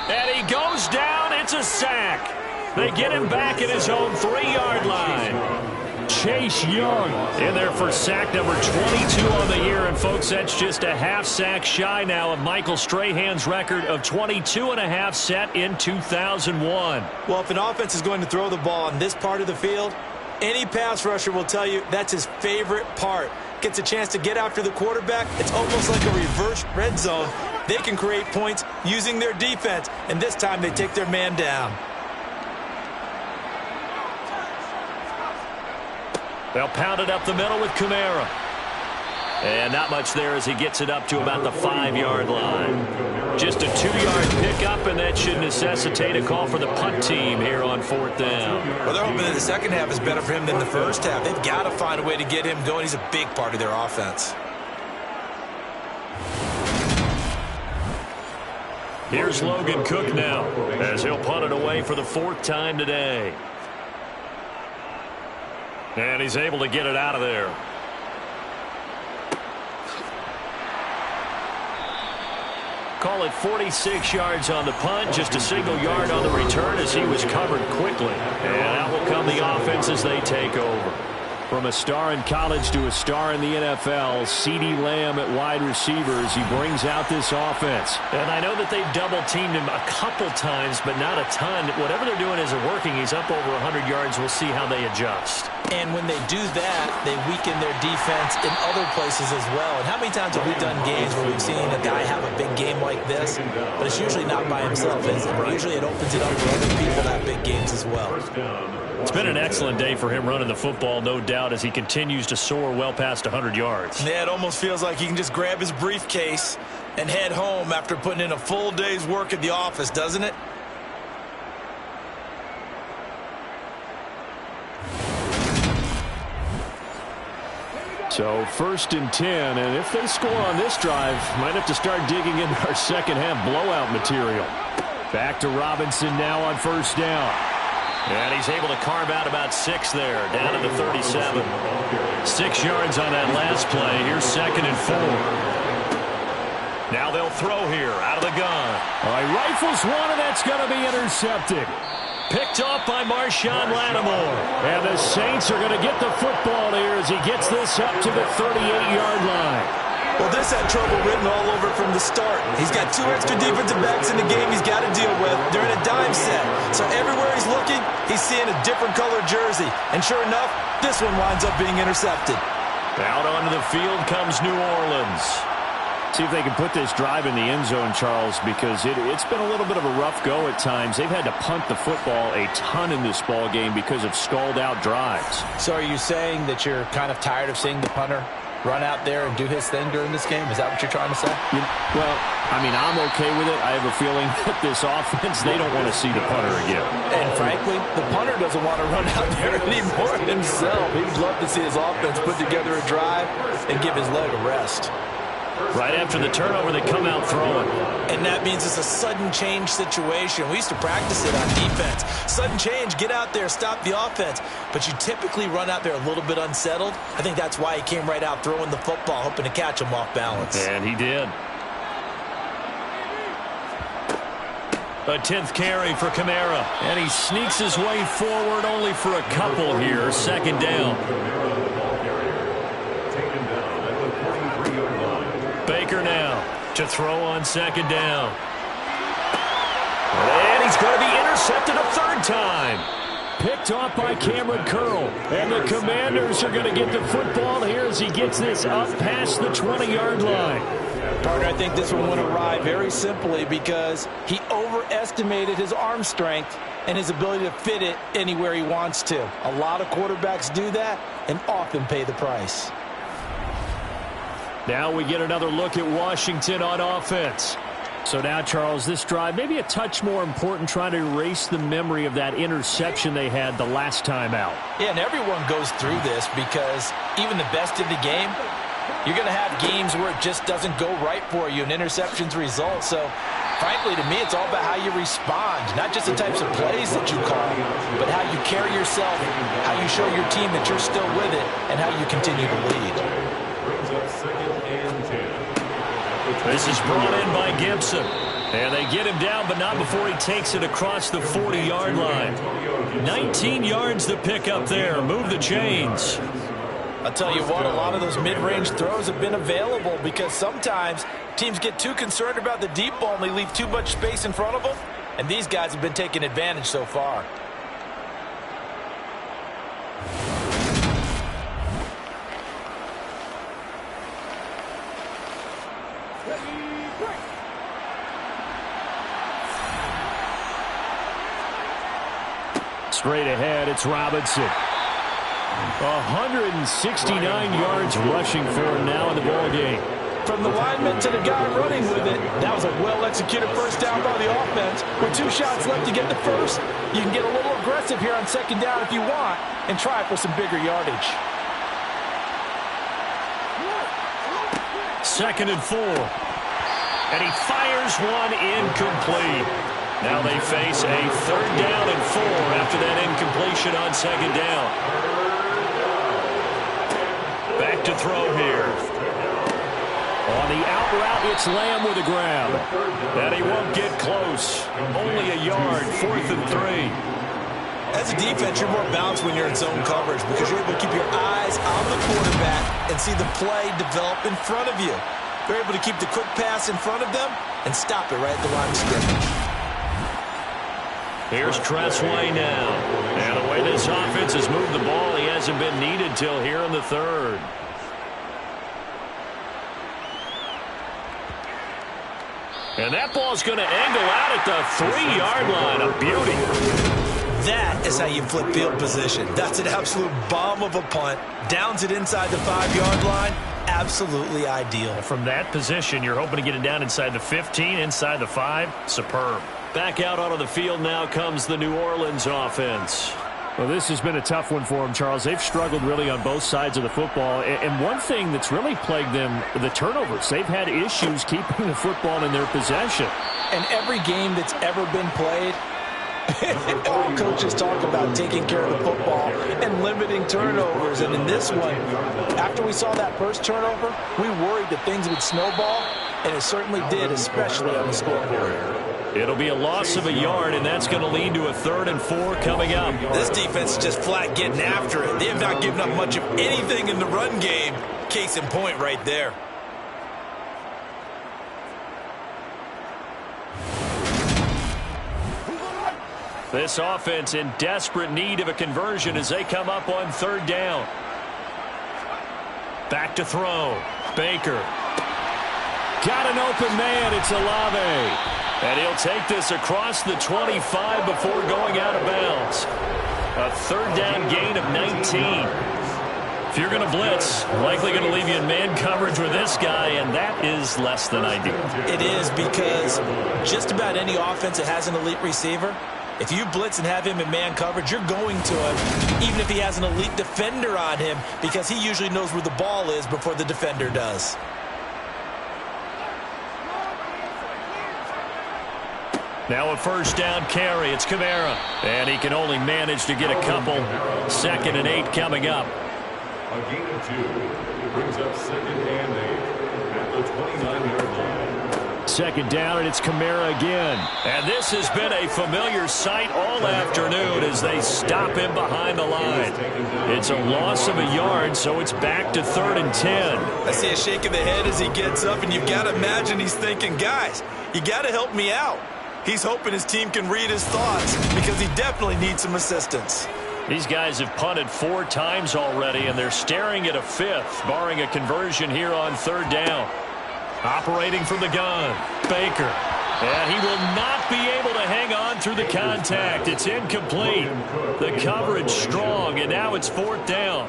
And he goes down. It's a sack. They get him back at his own 3-yard line. Chase Young in there for sack number 22 on the year. And, folks, that's just a half sack shy now of Michael Strahan's record of 22.5 set in 2001. Well, if an offense is going to throw the ball on this part of the field, any pass rusher will tell you that's his favorite part. Gets a chance to get after the quarterback. It's almost like a reverse red zone. They can create points using their defense, and this time they take their man down. They'll pound it up the middle with Kamara. And not much there as he gets it up to about the 5-yard line. Just a 2-yard pickup, and that should necessitate a call for the punt team here on 4th down. Well, they're hoping that the second half is better for him than the first half. They've got to find a way to get him going. He's a big part of their offense. Here's Logan Cook now as he'll punt it away for the 4th time today. And he's able to get it out of there. Call it 46 yards on the punt, just a single yard on the return as he was covered quickly. And out will come the offense as they take over. From a star in college to a star in the NFL, CeeDee Lamb at wide receivers. He brings out this offense. And I know that they've double-teamed him a couple times, but not a ton. Whatever they're doing isn't working. He's up over 100 yards. We'll see how they adjust. And when they do that, they weaken their defense in other places as well. And how many times have we done games where we've seen a guy have a big game like this, but it's usually not by himself, is it? Usually it opens it up for other people to have big games as well. It's been an excellent day for him running the football, no doubt, as he continues to soar well past 100 yards. Yeah, it almost feels like he can just grab his briefcase and head home after putting in a full day's work at the office, doesn't it? So 1st and 10, and if they score on this drive, might have to start digging into our second half blowout material. Back to Robinson now on 1st down. And he's able to carve out about 6 there, down to the 37. 6 yards on that last play. Here's 2nd and 4. Now they'll throw here, out of the gun. All right, rifles one, and that's going to be intercepted. Picked off by Marshawn Lattimore. And the Saints are going to get the football here as he gets this up to the 38-yard line. Well, this had trouble written all over from the start. He's got 2 extra defensive backs in the game he's got to deal with. They're in a dime set. So everywhere he's looking, he's seeing a different color jersey. And sure enough, this one winds up being intercepted. Out onto the field comes New Orleans. See if they can put this drive in the end zone, Charles, because it's been a little bit of a rough go at times. They've had to punt the football a ton in this ball game because of stalled-out drives. So are you saying that you're kind of tired of seeing the punter run out there and do his thing during this game? Is that what you're trying to say? Well, I mean, I'm okay with it. I have a feeling that this offense, they don't want to see the punter again. And frankly, the punter doesn't want to run out there anymore himself. He'd love to see his offense put together a drive and give his leg a rest. Right after the turnover, they come out throwing. And that means it's a sudden change situation. We used to practice it on defense. Sudden change, get out there, stop the offense. But you typically run out there a little bit unsettled. I think that's why he came right out throwing the football, hoping to catch him off balance. And he did. A 10th carry for Kamara. And he sneaks his way forward only for a couple here. Second down. Baker now to throw on second down. And he's going to be intercepted a third time. Picked off by Cameron Curl. And the Commanders are going to get the football here as he gets this up past the 20-yard line. Partner, I think this one went awry very simply because he overestimated his arm strength and his ability to fit it anywhere he wants to. A lot of quarterbacks do that and often pay the price. Now we get another look at Washington on offense. So now, Charles, this drive maybe a touch more important, trying to erase the memory of that interception they had the last time out. Yeah, and everyone goes through this because even the best of the game, you're going to have games where it just doesn't go right for you and interceptions result. So, frankly, to me, it's all about how you respond, not just the types of plays that you call, but how you carry yourself, how you show your team that you're still with it, and how you continue to lead. This is brought in by Gibson. And they get him down, but not before he takes it across the 40-yard line. 19 yards to pick up there. Move the chains. I'll tell you what, a lot of those mid-range throws have been available because sometimes teams get too concerned about the deep ball and they leave too much space in front of them. And these guys have been taking advantage so far. Straight ahead, it's Robinson. 169 yards rushing for him now in the ball game. From the lineman to the guy running with it, that was a well-executed first down by the offense. With 2 shots left to get the first, you can get a little aggressive here on second down if you want and try for some bigger yardage. 2nd and 4. And he fires one incomplete. Now they face a 3rd down and 4 after that incompletion on second down. Back to throw here. On the out route, it's Lamb with a grab. And he won't get close. Only a yard, 4th and 3. As a defense, you're more balanced when you're in zone coverage because you're able to keep your eyes on the quarterback and see the play develop in front of you. You're able to keep the quick pass in front of them and stop it right at the line of scrimmage. Here's Tressway now. And the way this offense has moved the ball, he hasn't been needed till here in the 3rd. And that ball's going to angle out at the 3-yard line. A beauty. That is how you flip field position. That's an absolute bomb of a punt. Downs it inside the 5-yard line. Absolutely ideal. From that position, you're hoping to get it down inside the 15, inside the 5. Superb. Back out onto the field now comes the New Orleans offense. Well, this has been a tough one for them, Charles. They've struggled really on both sides of the football. And one thing that's really plagued them, the turnovers. They've had issues keeping the football in their possession. And every game that's ever been played, all coaches talk about taking care of the football and limiting turnovers. And in this one, after we saw that first turnover, we worried that things would snowball, and it certainly did, especially on the scoreboard. It'll be a loss of a yard, and that's going to lead to a 3rd and 4 coming up. This defense is just flat getting after it. They have not given up much of anything in the run game. Case in point right there. This offense in desperate need of a conversion as they come up on 3rd down. Back to throw. Baker. Got an open man. It's Olave. And he'll take this across the 25 before going out of bounds. A third down gain of 19. If you're going to blitz, likely going to leave you in man coverage with this guy, and that is less than ideal. It is, because just about any offense that has an elite receiver, if you blitz and have him in man coverage, you're going to him, even if he has an elite defender on him, because he usually knows where the ball is before the defender does. Now a first down carry. It's Kamara. And he can only manage to get a couple. 2nd and 8 coming up. A gain of 2. Brings up 2nd and 8 at the 29-yard line. 2nd down, and it's Kamara again. And this has been a familiar sight all afternoon as they stop him behind the line. It's a loss of a yard, so it's back to 3rd and 10. I see a shake of the head as he gets up, and you've got to imagine he's thinking, guys, you got to help me out. He's hoping his team can read his thoughts because he definitely needs some assistance. These guys have punted 4 times already, and they're staring at a 5th, barring a conversion here on 3rd down. Operating from the gun, Baker. And he will not be able to hang on through the contact. It's incomplete. The coverage strong, and now it's 4th down.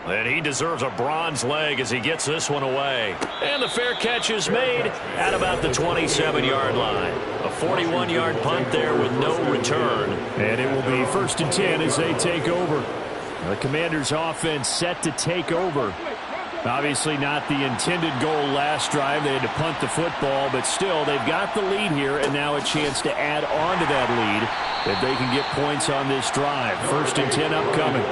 And he deserves a bronze leg as he gets this one away. And the fair catch is made at about the 27-yard line. A 41-yard punt there with no return. And it will be 1st and 10 as they take over. The Commanders' offense set to take over. Obviously not the intended goal last drive. They had to punt the football, but still they've got the lead here, and now a chance to add on to that lead if they can get points on this drive. 1st and 10 upcoming.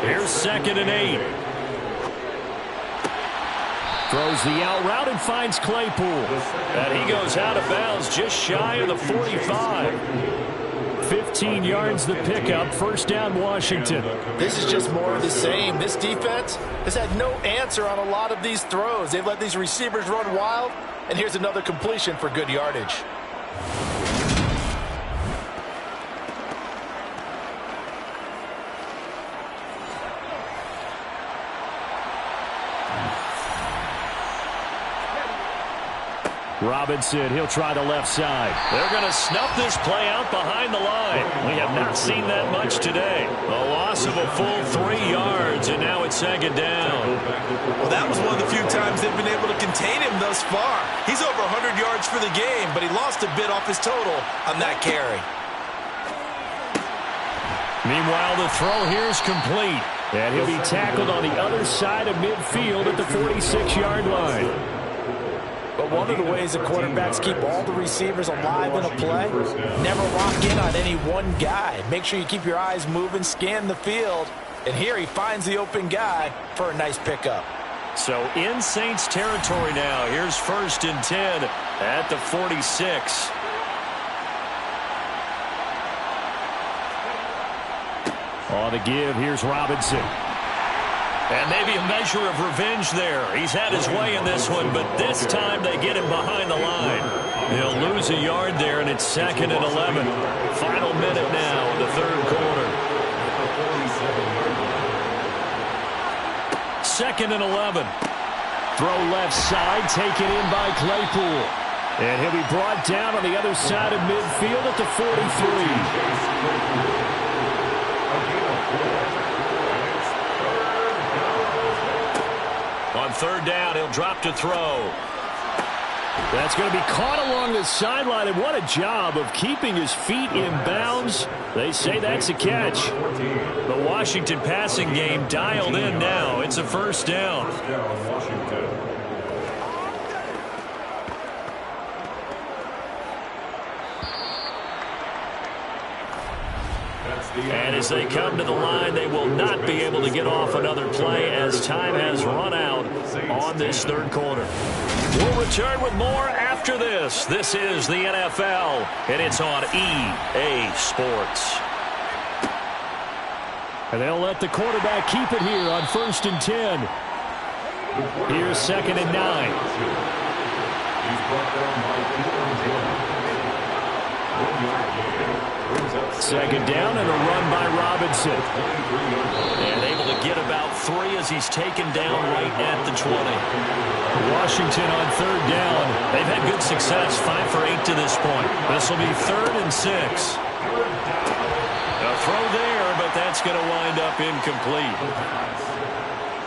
Here's 2nd and 8. Throws the out route and finds Claypool. And he goes out of bounds just shy of the 45. 15 yards the pickup. 1st down Washington. This is just more of the same. This defense has had no answer on a lot of these throws. They've let these receivers run wild, and here's another completion for good yardage. Robinson, he'll try the left side. They're going to snuff this play out behind the line. We have not seen that much today. A loss of a full 3 yards, and now it's 2nd down. Well, that was one of the few times they've been able to contain him thus far. He's over 100 yards for the game, but he lost a bit off his total on that carry. Meanwhile, the throw here is complete. And he'll be tackled on the other side of midfield at the 46-yard line. But one of the ways the quarterbacks keep all the receivers alive in a play, never lock in on any one guy. Make sure you keep your eyes moving, scan the field, and here he finds the open guy for a nice pickup. So in Saints territory now. Here's 1st and 10 at the 46. On the give, here's Robinson. And maybe a measure of revenge there. He's had his way in this one, but this time they get him behind the line. He'll lose a yard there, and it's 2nd and 11. Final minute now in the 3rd quarter. 2nd and 11. Throw left side, taken in by Claypool. And he'll be brought down on the other side of midfield at the 43. On 3rd down, he'll drop to throw. That's going to be caught along the sideline, and what a job of keeping his feet in bounds. They say that's a catch. The Washington passing game dialed in now. It's a 1st down. And as they come to the line, they will not be able to get off another play as time has run out on this 3rd quarter. We'll return with more after this. This is the NFL, and it's on EA Sports. And they'll let the quarterback keep it here on 1st and 10. Here's 2nd and 9. He's brought down by 4 and 10. Second down and a run by Robinson. And able to get about 3 as he's taken down right at the 20. Washington on third down. They've had good success, 5 for 8 to this point. This will be 3rd and 6. A throw there, but that's going to wind up incomplete.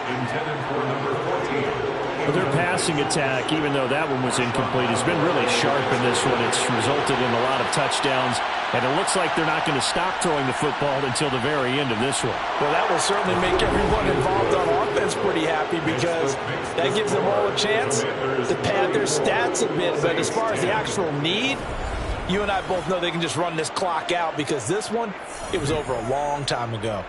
Intended for number 14. Their passing attack, even though that one was incomplete, has been really sharp in this one. It's resulted in a lot of touchdowns, and it looks like they're not going to stop throwing the football until the very end of this one. Well, that will certainly make everyone involved on offense pretty happy because that gives them all a chance to pad their stats a bit. But as far as the actual need, you and I both know they can just run this clock out because this one, it was over a long time ago.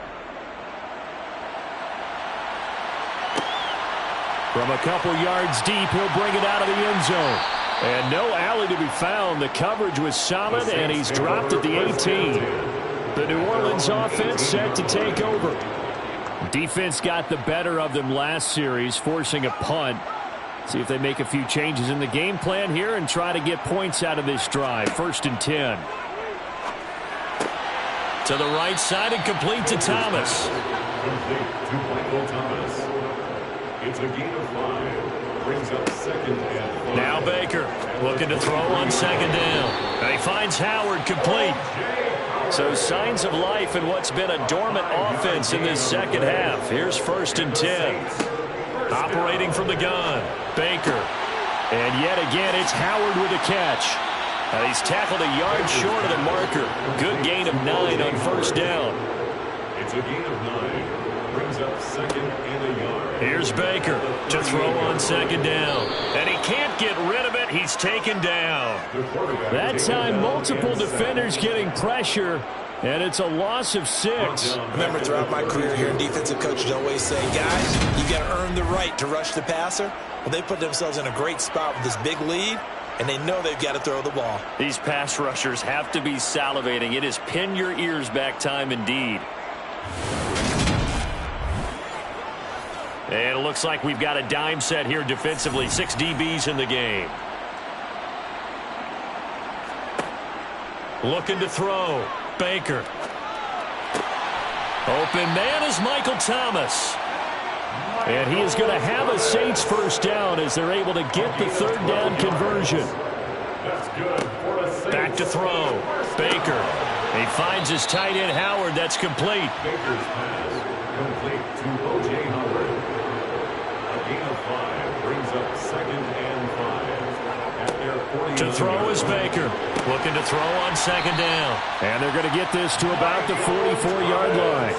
From a couple yards deep, he'll bring it out of the end zone. And no alley to be found. The coverage was solid, and he's dropped at the 18. The New Orleans offense set to take over. Defense got the better of them last series, forcing a punt. See if they make a few changes in the game plan here and try to get points out of this drive. 1st and 10. To the right side and complete to Thomas. Complete to Michael Thomas. It's a gain of 5. Brings up 2nd and 5. Now Baker looking to throw on 2nd down. And he finds Howard complete. So signs of life in what's been a dormant offense in this second half. Here's 1st and 10. Operating from the gun. Baker. And yet again, it's Howard with a catch. And he's tackled a yard short of the marker. Good gain of 9 on 1st down. It's a gain of 9. Brings up 2nd and a yard. Here's Baker to throw on 2nd down. And he can't get rid of it. He's taken down. That time, multiple defenders getting pressure, and it's a loss of 6. I remember throughout my career here in defensive coaches always say, guys, you got to earn the right to rush the passer. Well, they put themselves in a great spot with this big lead, and they know they've got to throw the ball. These pass rushers have to be salivating. It is pin your ears back time indeed. And it looks like we've got a dime set here defensively. 6 DBs in the game. Looking to throw. Baker. Open man is Michael Thomas. And he is going to have a Saints 1st down as they're able to get the 3rd down conversion. That's good for a Saints. Back to throw. Baker. He finds his tight end Howard. That's complete. Baker's pass complete to O.J. Howard. A gain of 5 brings up 2nd and 5. At their 40. To throw is Baker. Looking to throw on 2nd down. And they're going to get this to about the 44-yard line.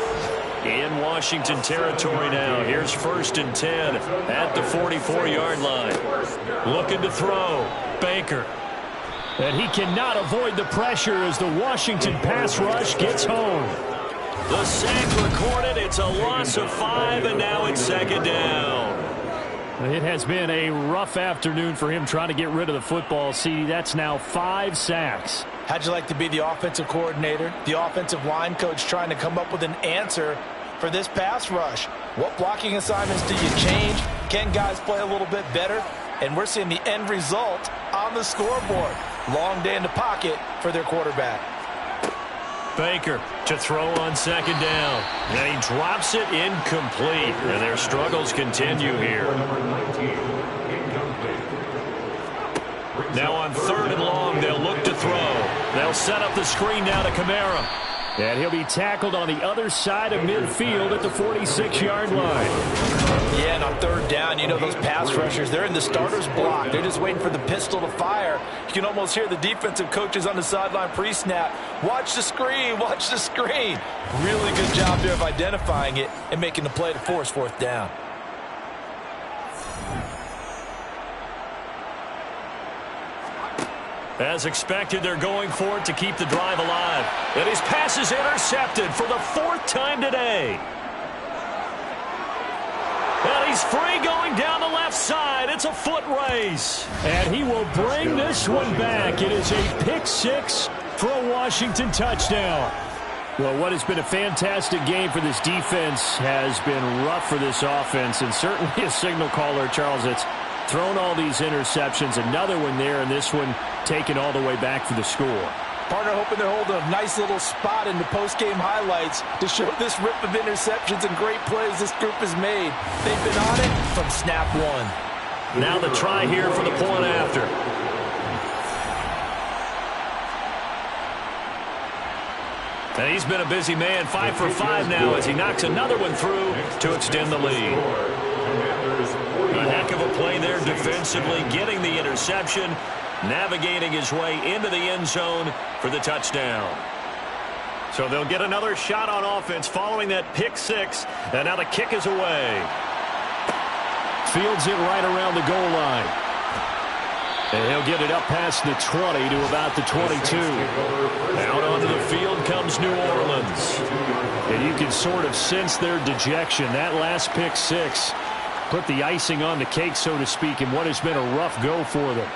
In Washington territory now. Here's 1st and 10 at the 44-yard line. Looking to throw. Baker. And he cannot avoid the pressure as the Washington pass rush gets home. The sack recorded. It's a loss of 5, and now it's 2nd down. It has been a rough afternoon for him trying to get rid of the football. See, that's now 5 sacks. How'd you like to be the offensive coordinator, the offensive line coach trying to come up with an answer for this pass rush? What blocking assignments do you change? Can guys play a little bit better? And we're seeing the end result on the scoreboard. Long day in the pocket for their quarterback. Baker to throw on 2nd down. And he drops it incomplete. And their struggles continue here. Now on 3rd and long, they'll look to throw. They'll set up the screen now to Kamara. And he'll be tackled on the other side of midfield at the 46-yard line. Yeah, and on 3rd down, you know those pass rushers, they're in the starter's block. They're just waiting for the pistol to fire. You can almost hear the defensive coaches on the sideline pre-snap. Watch the screen, watch the screen. Really good job there of identifying it and making the play to force 4th down. As expected, they're going for it to keep the drive alive. And his pass is intercepted for the 4th time today. And he's free going down the left side. It's a foot race. And he will bring this one back. It is a pick 6 for a Washington touchdown. Well, what has been a fantastic game for this defense has been rough for this offense. And certainly a signal caller, Charles, it's thrown all these interceptions. Another one there, and this one taken all the way back for the score. Partner hoping they're holding a nice little spot in the post-game highlights to show this rip of interceptions and great plays this group has made. They've been on it from snap one. Now the try here for the point after. And he's been a busy man, 5 for 5 now as he knocks another one through to extend the lead. A heck of a play there defensively, getting the interception, navigating his way into the end zone for the touchdown. So they'll get another shot on offense following that pick six, and now the kick is away. Fields it right around the goal line. And he'll get it up past the 20 to about the 22. Out onto the field comes New Orleans. And you can sort of sense their dejection. That last pick six put the icing on the cake, so to speak, in what has been a rough go for them.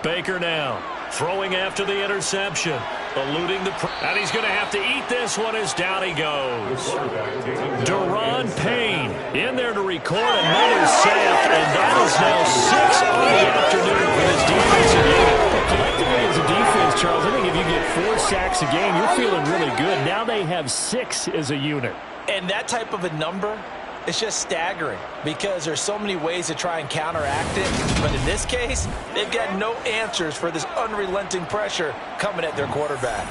Baker now throwing after the interception, eluding the and he's going to have to eat this one as down he goes. Daron Payne in there to record another sack, and that is now 6 on the afternoon for this defensive unit. Collectively as a defense, Charles, I think if you get 4 sacks a game, you're feeling really good. Now they have 6 as a unit. And that type of a number, it's just staggering because there's so many ways to try and counteract it. But in this case, they've got no answers for this unrelenting pressure coming at their quarterback.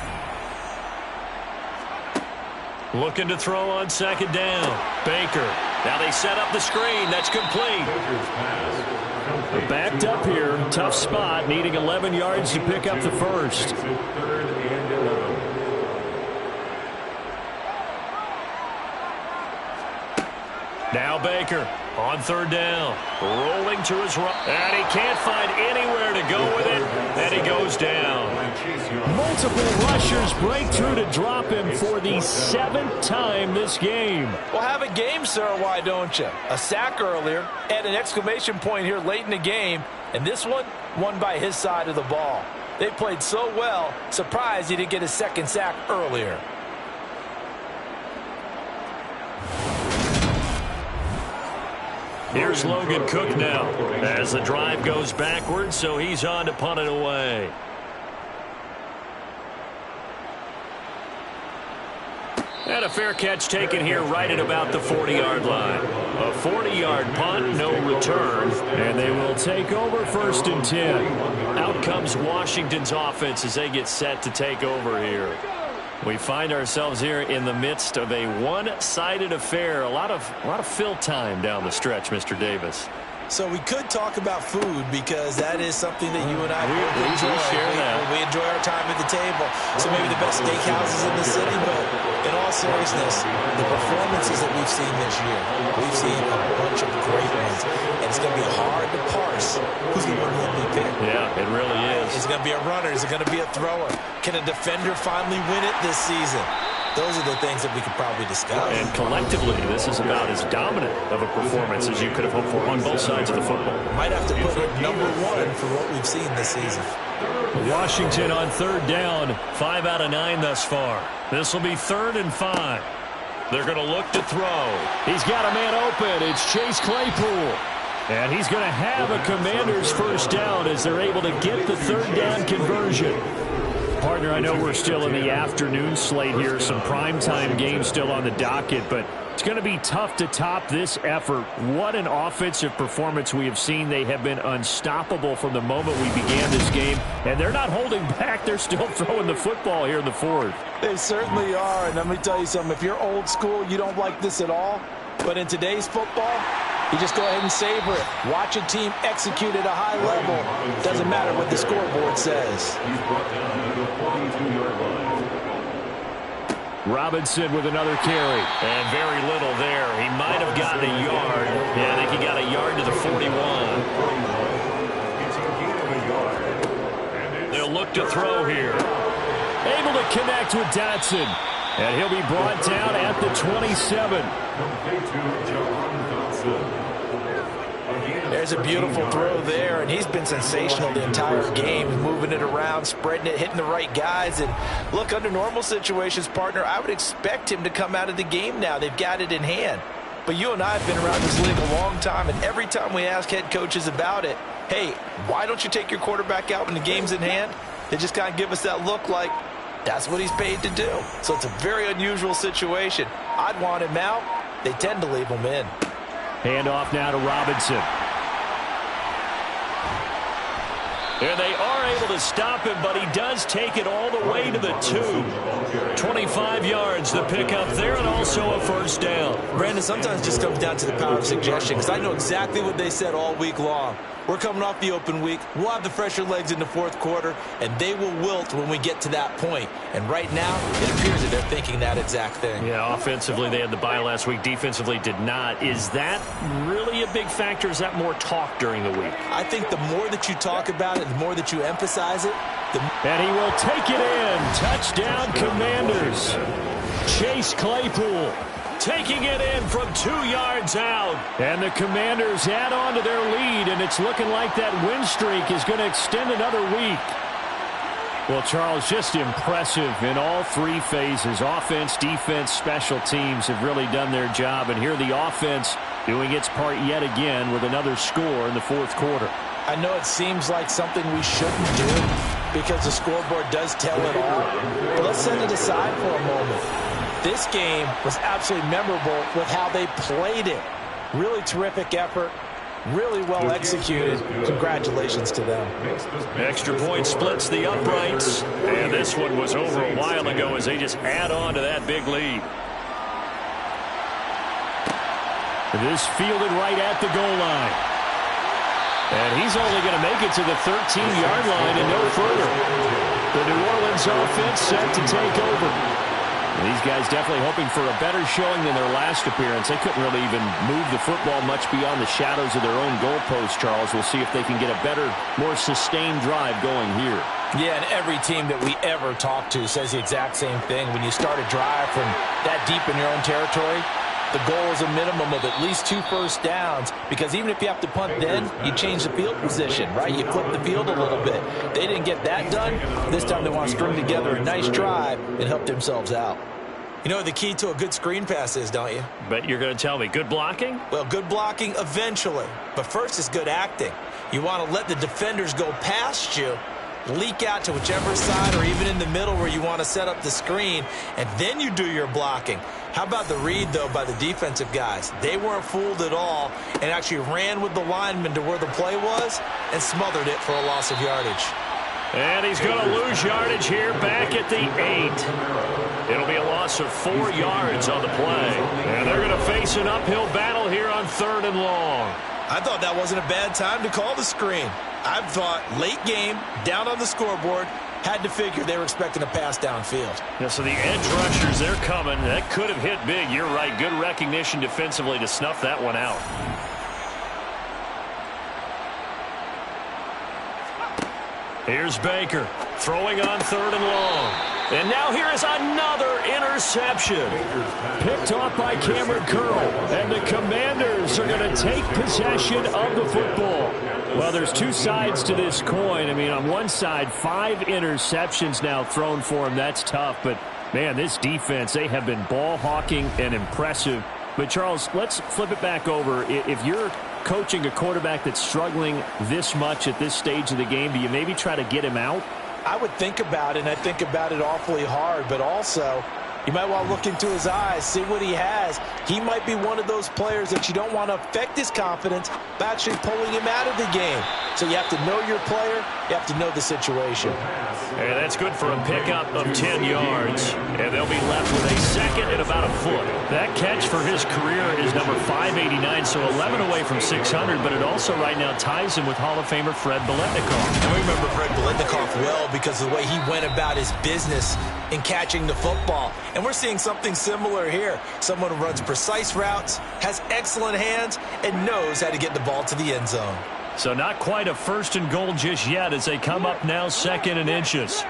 Looking to throw on second down. Baker. Now they set up the screen. That's complete. Backed up here. Tough spot. Needing 11 yards to pick up the first. Now Baker on third down, rolling to his right, and he can't find anywhere to go with it, and he goes down. Multiple rushers break through to drop him for the 7th time this game. Well, have a game, sir, why don't you? A sack earlier, and an exclamation point here late in the game, and this one won by his side of the ball. They played so well, surprised he didn't get his second sack earlier. Here's Logan Cook now as the drive goes backwards, so he's on to punt it away. And a fair catch taken here right at about the 40-yard line. A 40-yard punt, no return, and they will take over 1st and 10. Out comes Washington's offense as they get set to take over here. We find ourselves here in the midst of a one-sided affair. A lot of fill time down the stretch, Mr. Davis. So we could talk about food because that is something that you and I enjoy. We enjoy our time at the table. So maybe the best steakhouses in the city, but in all seriousness, the performances that we've seen this year, we've seen a bunch of great ones, and it's going to be hard to parse who's going to win the MVP. Yeah, it really is. Is it going to be a runner? Is it going to be a thrower? Can a defender finally win it this season? Those are the things that we could probably discuss. And collectively, this is about as dominant of a performance as you could have hoped for on both sides of the football. Might have to put it number 1 for what we've seen this season. Washington on third down, 5 out of 9 thus far. This will be 3rd and 5. They're going to look to throw. He's got a man open. It's Chase Claypool. And he's going to have a Commanders first down as they're able to get the 3rd down conversion. Partner, I know we're still in the afternoon slate here. Some primetime games still on the docket, but it's going to be tough to top this effort. What an offensive performance we have seen. They have been unstoppable from the moment we began this game, and they're not holding back. They're still throwing the football here in the 4th. They certainly are, and let me tell you something. If you're old school, you don't like this at all, but in today's football, you just go ahead and savor it. Watch a team execute at a high level. Doesn't matter what the scoreboard says. He's brought down to the 42-yard line. Robinson with another carry. And very little there. He might have gotten a yard. Yeah, I think he got a yard to the 41. It's a gain of a yard. They'll look to throw here. Able to connect with Dotson. And he'll be brought down at the 27. Complete to Jahan Dotson. There's a beautiful throw there, and he's been sensational the entire game, moving it around, spreading it, hitting the right guys. And look, under normal situations, partner, I would expect him to come out of the game now. They've got it in hand. But you and I have been around this league a long time, and every time we ask head coaches about it, hey, why don't you take your quarterback out when the game's in hand? They just kind of give us that look like that's what he's paid to do. So it's a very unusual situation. I'd want him out. They tend to leave him in. Hand off now to Robinson. And they are able to stop him, but he does take it all the way to the 2. 25 yards, the pickup there, and also a first down. Brandon, sometimes it just comes down to the power of suggestion, because I know exactly what they said all week long. We're coming off the open week. We'll have the fresher legs in the fourth quarter, and they will wilt when we get to that point. And right now, it appears that they're thinking that exact thing. Yeah, offensively, they had the bye last week. Defensively, did not. Is that really a big factor? Is that more talk during the week? I think the more that you talk about it, the more that you emphasize it, and he will take it in. Touchdown, Commanders. Chase Claypool taking it in from 2 yards out. And the Commanders add on to their lead, and it's looking like that win streak is going to extend another week. Well, Charles, just impressive in all 3 phases. Offense, defense, special teams have really done their job. And here the offense doing its part yet again with another score in the fourth quarter. I know it seems like something we shouldn't do because the scoreboard does tell it all. But let's set it aside for a moment. This game was absolutely memorable with how they played it. Really terrific effort. Really well executed. Congratulations to them. Extra point splits the uprights. And this one was over a while ago as they just add on to that big lead. This fielded right at the goal line. And he's only going to make it to the 13-yard line and no further. The New Orleans offense set to take over. These guys definitely hoping for a better showing than their last appearance. They couldn't really even move the football much beyond the shadows of their own goalpost, Charles. We'll see if they can get a better, more sustained drive going here. Yeah, and every team that we ever talk to says the exact same thing. When you start a drive from that deep in your own territory, the goal is a minimum of at least 2 first downs, because even if you have to punt then, you change the field position, right? You flip the field a little bit. They didn't get that done. This time they want to string together a nice drive and help themselves out. You know what the key to a good screen pass is, don't you? But you're going to tell me, good blocking? Well, good blocking eventually. But first is good acting. You want to let the defenders go past you, leak out to whichever side or even in the middle where you want to set up the screen, and then you do your blocking. How about the read, though, by the defensive guys? They weren't fooled at all and actually ran with the lineman to where the play was and smothered it for a loss of yardage. And he's going to lose yardage here back at the 8. It'll be a loss of 4 yards on the play. And they're going to face an uphill battle here on 3rd and long. I thought that wasn't a bad time to call the screen. I thought late game, down on the scoreboard, had to figure they were expecting a pass downfield. Yeah, so the edge rushers, they're coming. That could have hit big. You're right. Good recognition defensively to snuff that one out. Here's Baker throwing on 3rd and long. And now here is another interception. Picked off by Cameron Curl. And the Commanders are going to take possession of the football. Well, there's 2 sides to this coin. I mean, on one side, 5 interceptions now thrown for him. That's tough. But, man, this defense, they have been ball hawking and impressive. But, Charles, let's flip it back over. If you're coaching a quarterback that's struggling this much at this stage of the game, do you maybe try to get him out? I would think about it, and I think about it awfully hard, but also you might want to look into his eyes, see what he has. He might be one of those players that you don't want to affect his confidence by actually pulling him out of the game. So you have to know your player. You have to know the situation. And that's good for a pickup of 10 yards. And they'll be left with a second and about a foot. That catch for his career is number 589, so 11 away from 600, but it also right now ties him with Hall of Famer Fred Biletnikoff. And we remember Fred Biletnikoff well because of the way he went about his business in catching the football. And we're seeing something similar here. Someone who runs precise routes, has excellent hands, and knows how to get the ball to the end zone. So not quite a 1st and goal just yet as they come up now 2nd and inches.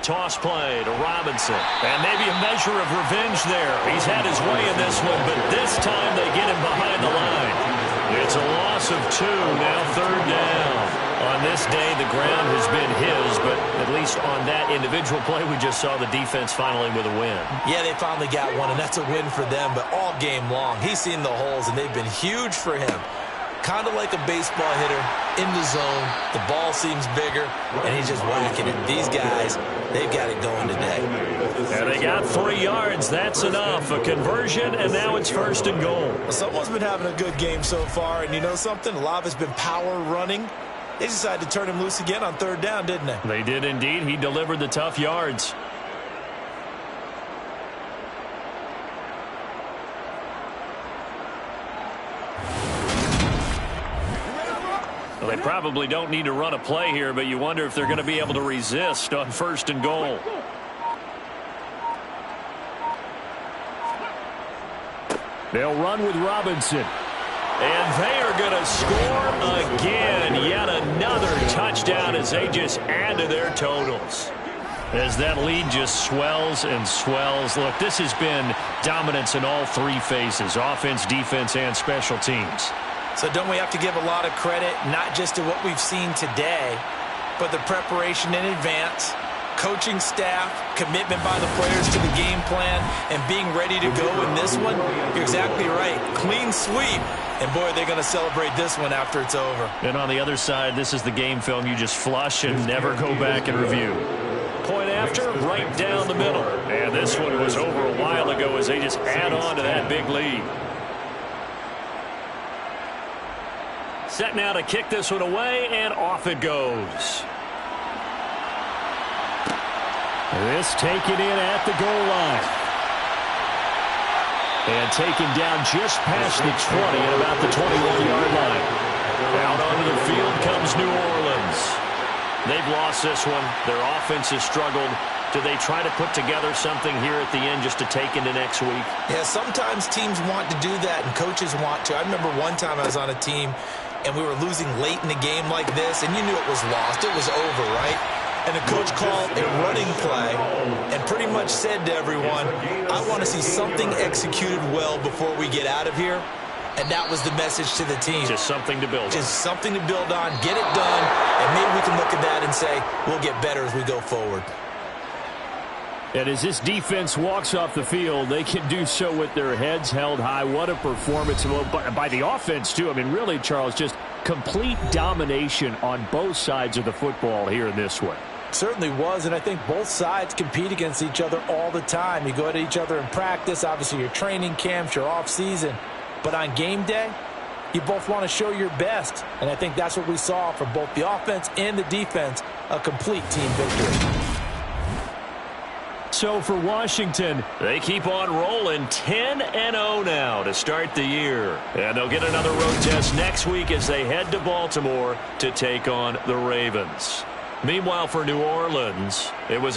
Toss play to Robinson. And maybe a measure of revenge there. He's had his way in this one, but this time they get him behind the line. It's a loss of 2, now 3rd down. On this day, the ground has been his, but at least on that individual play, we just saw the defense finally with a win. Yeah, they finally got one, and that's a win for them, but all game long, he's seen the holes, and they've been huge for him. Kind of like a baseball hitter in the zone. The ball seems bigger, and he's just whacking it. These guys, they've got it going today. And they got 3 yards. That's enough. A conversion, and now it's 1st and goal. Well, someone's been having a good game so far, and you know something? A lot of it's been power running. They decided to turn him loose again on 3rd down, didn't they? They did indeed. He delivered the tough yards. Well, they probably don't need to run a play here, but you wonder if they're going to be able to resist on 1st and goal. They'll run with Robinson. And they are going to score again. Yet another touchdown as they just add to their totals. As that lead just swells and swells. Look, this has been dominance in all 3 phases, offense, defense, and special teams. So don't we have to give a lot of credit, not just to what we've seen today, but the preparation in advance, coaching staff, commitment by the players to the game plan, and being ready to go in this one? You're exactly right. Clean sweep. And, boy, they're going to celebrate this one after it's over. And on the other side, this is the game film you just flush and never go back and review. Point after, right down the middle. And this one was over a while ago as they just add on to that big lead. Set now to kick this one away, and off it goes. This taken in at the goal line. And taken down just past the 20 at about the 21-yard line. Out onto the field comes New Orleans. They've lost this one. Their offense has struggled. Do they try to put together something here at the end just to take into next week? Yeah, sometimes teams want to do that and coaches want to. I remember one time I was on a team and we were losing late in the game like this, and you knew it was lost. It was over, right? And the coach called a running play and pretty much said to everyone, I want to see something executed well before we get out of here. And that was the message to the team. Just something to build on. Just something to build on, get it done, and maybe we can look at that and say, we'll get better as we go forward. And as this defense walks off the field, they can do so with their heads held high. What a performance by the offense, too. I mean, really, Charles, just complete domination on both sides of the football here in this one. Certainly was, and I think both sides compete against each other all the time. You go at each other in practice, obviously your training camps, your off-season. But on game day, you both want to show your best. And I think that's what we saw for both the offense and the defense, a complete team victory. So for Washington, they keep on rolling 10-0 now to start the year. And they'll get another road test next week as they head to Baltimore to take on the Ravens. Meanwhile, for New Orleans, it was a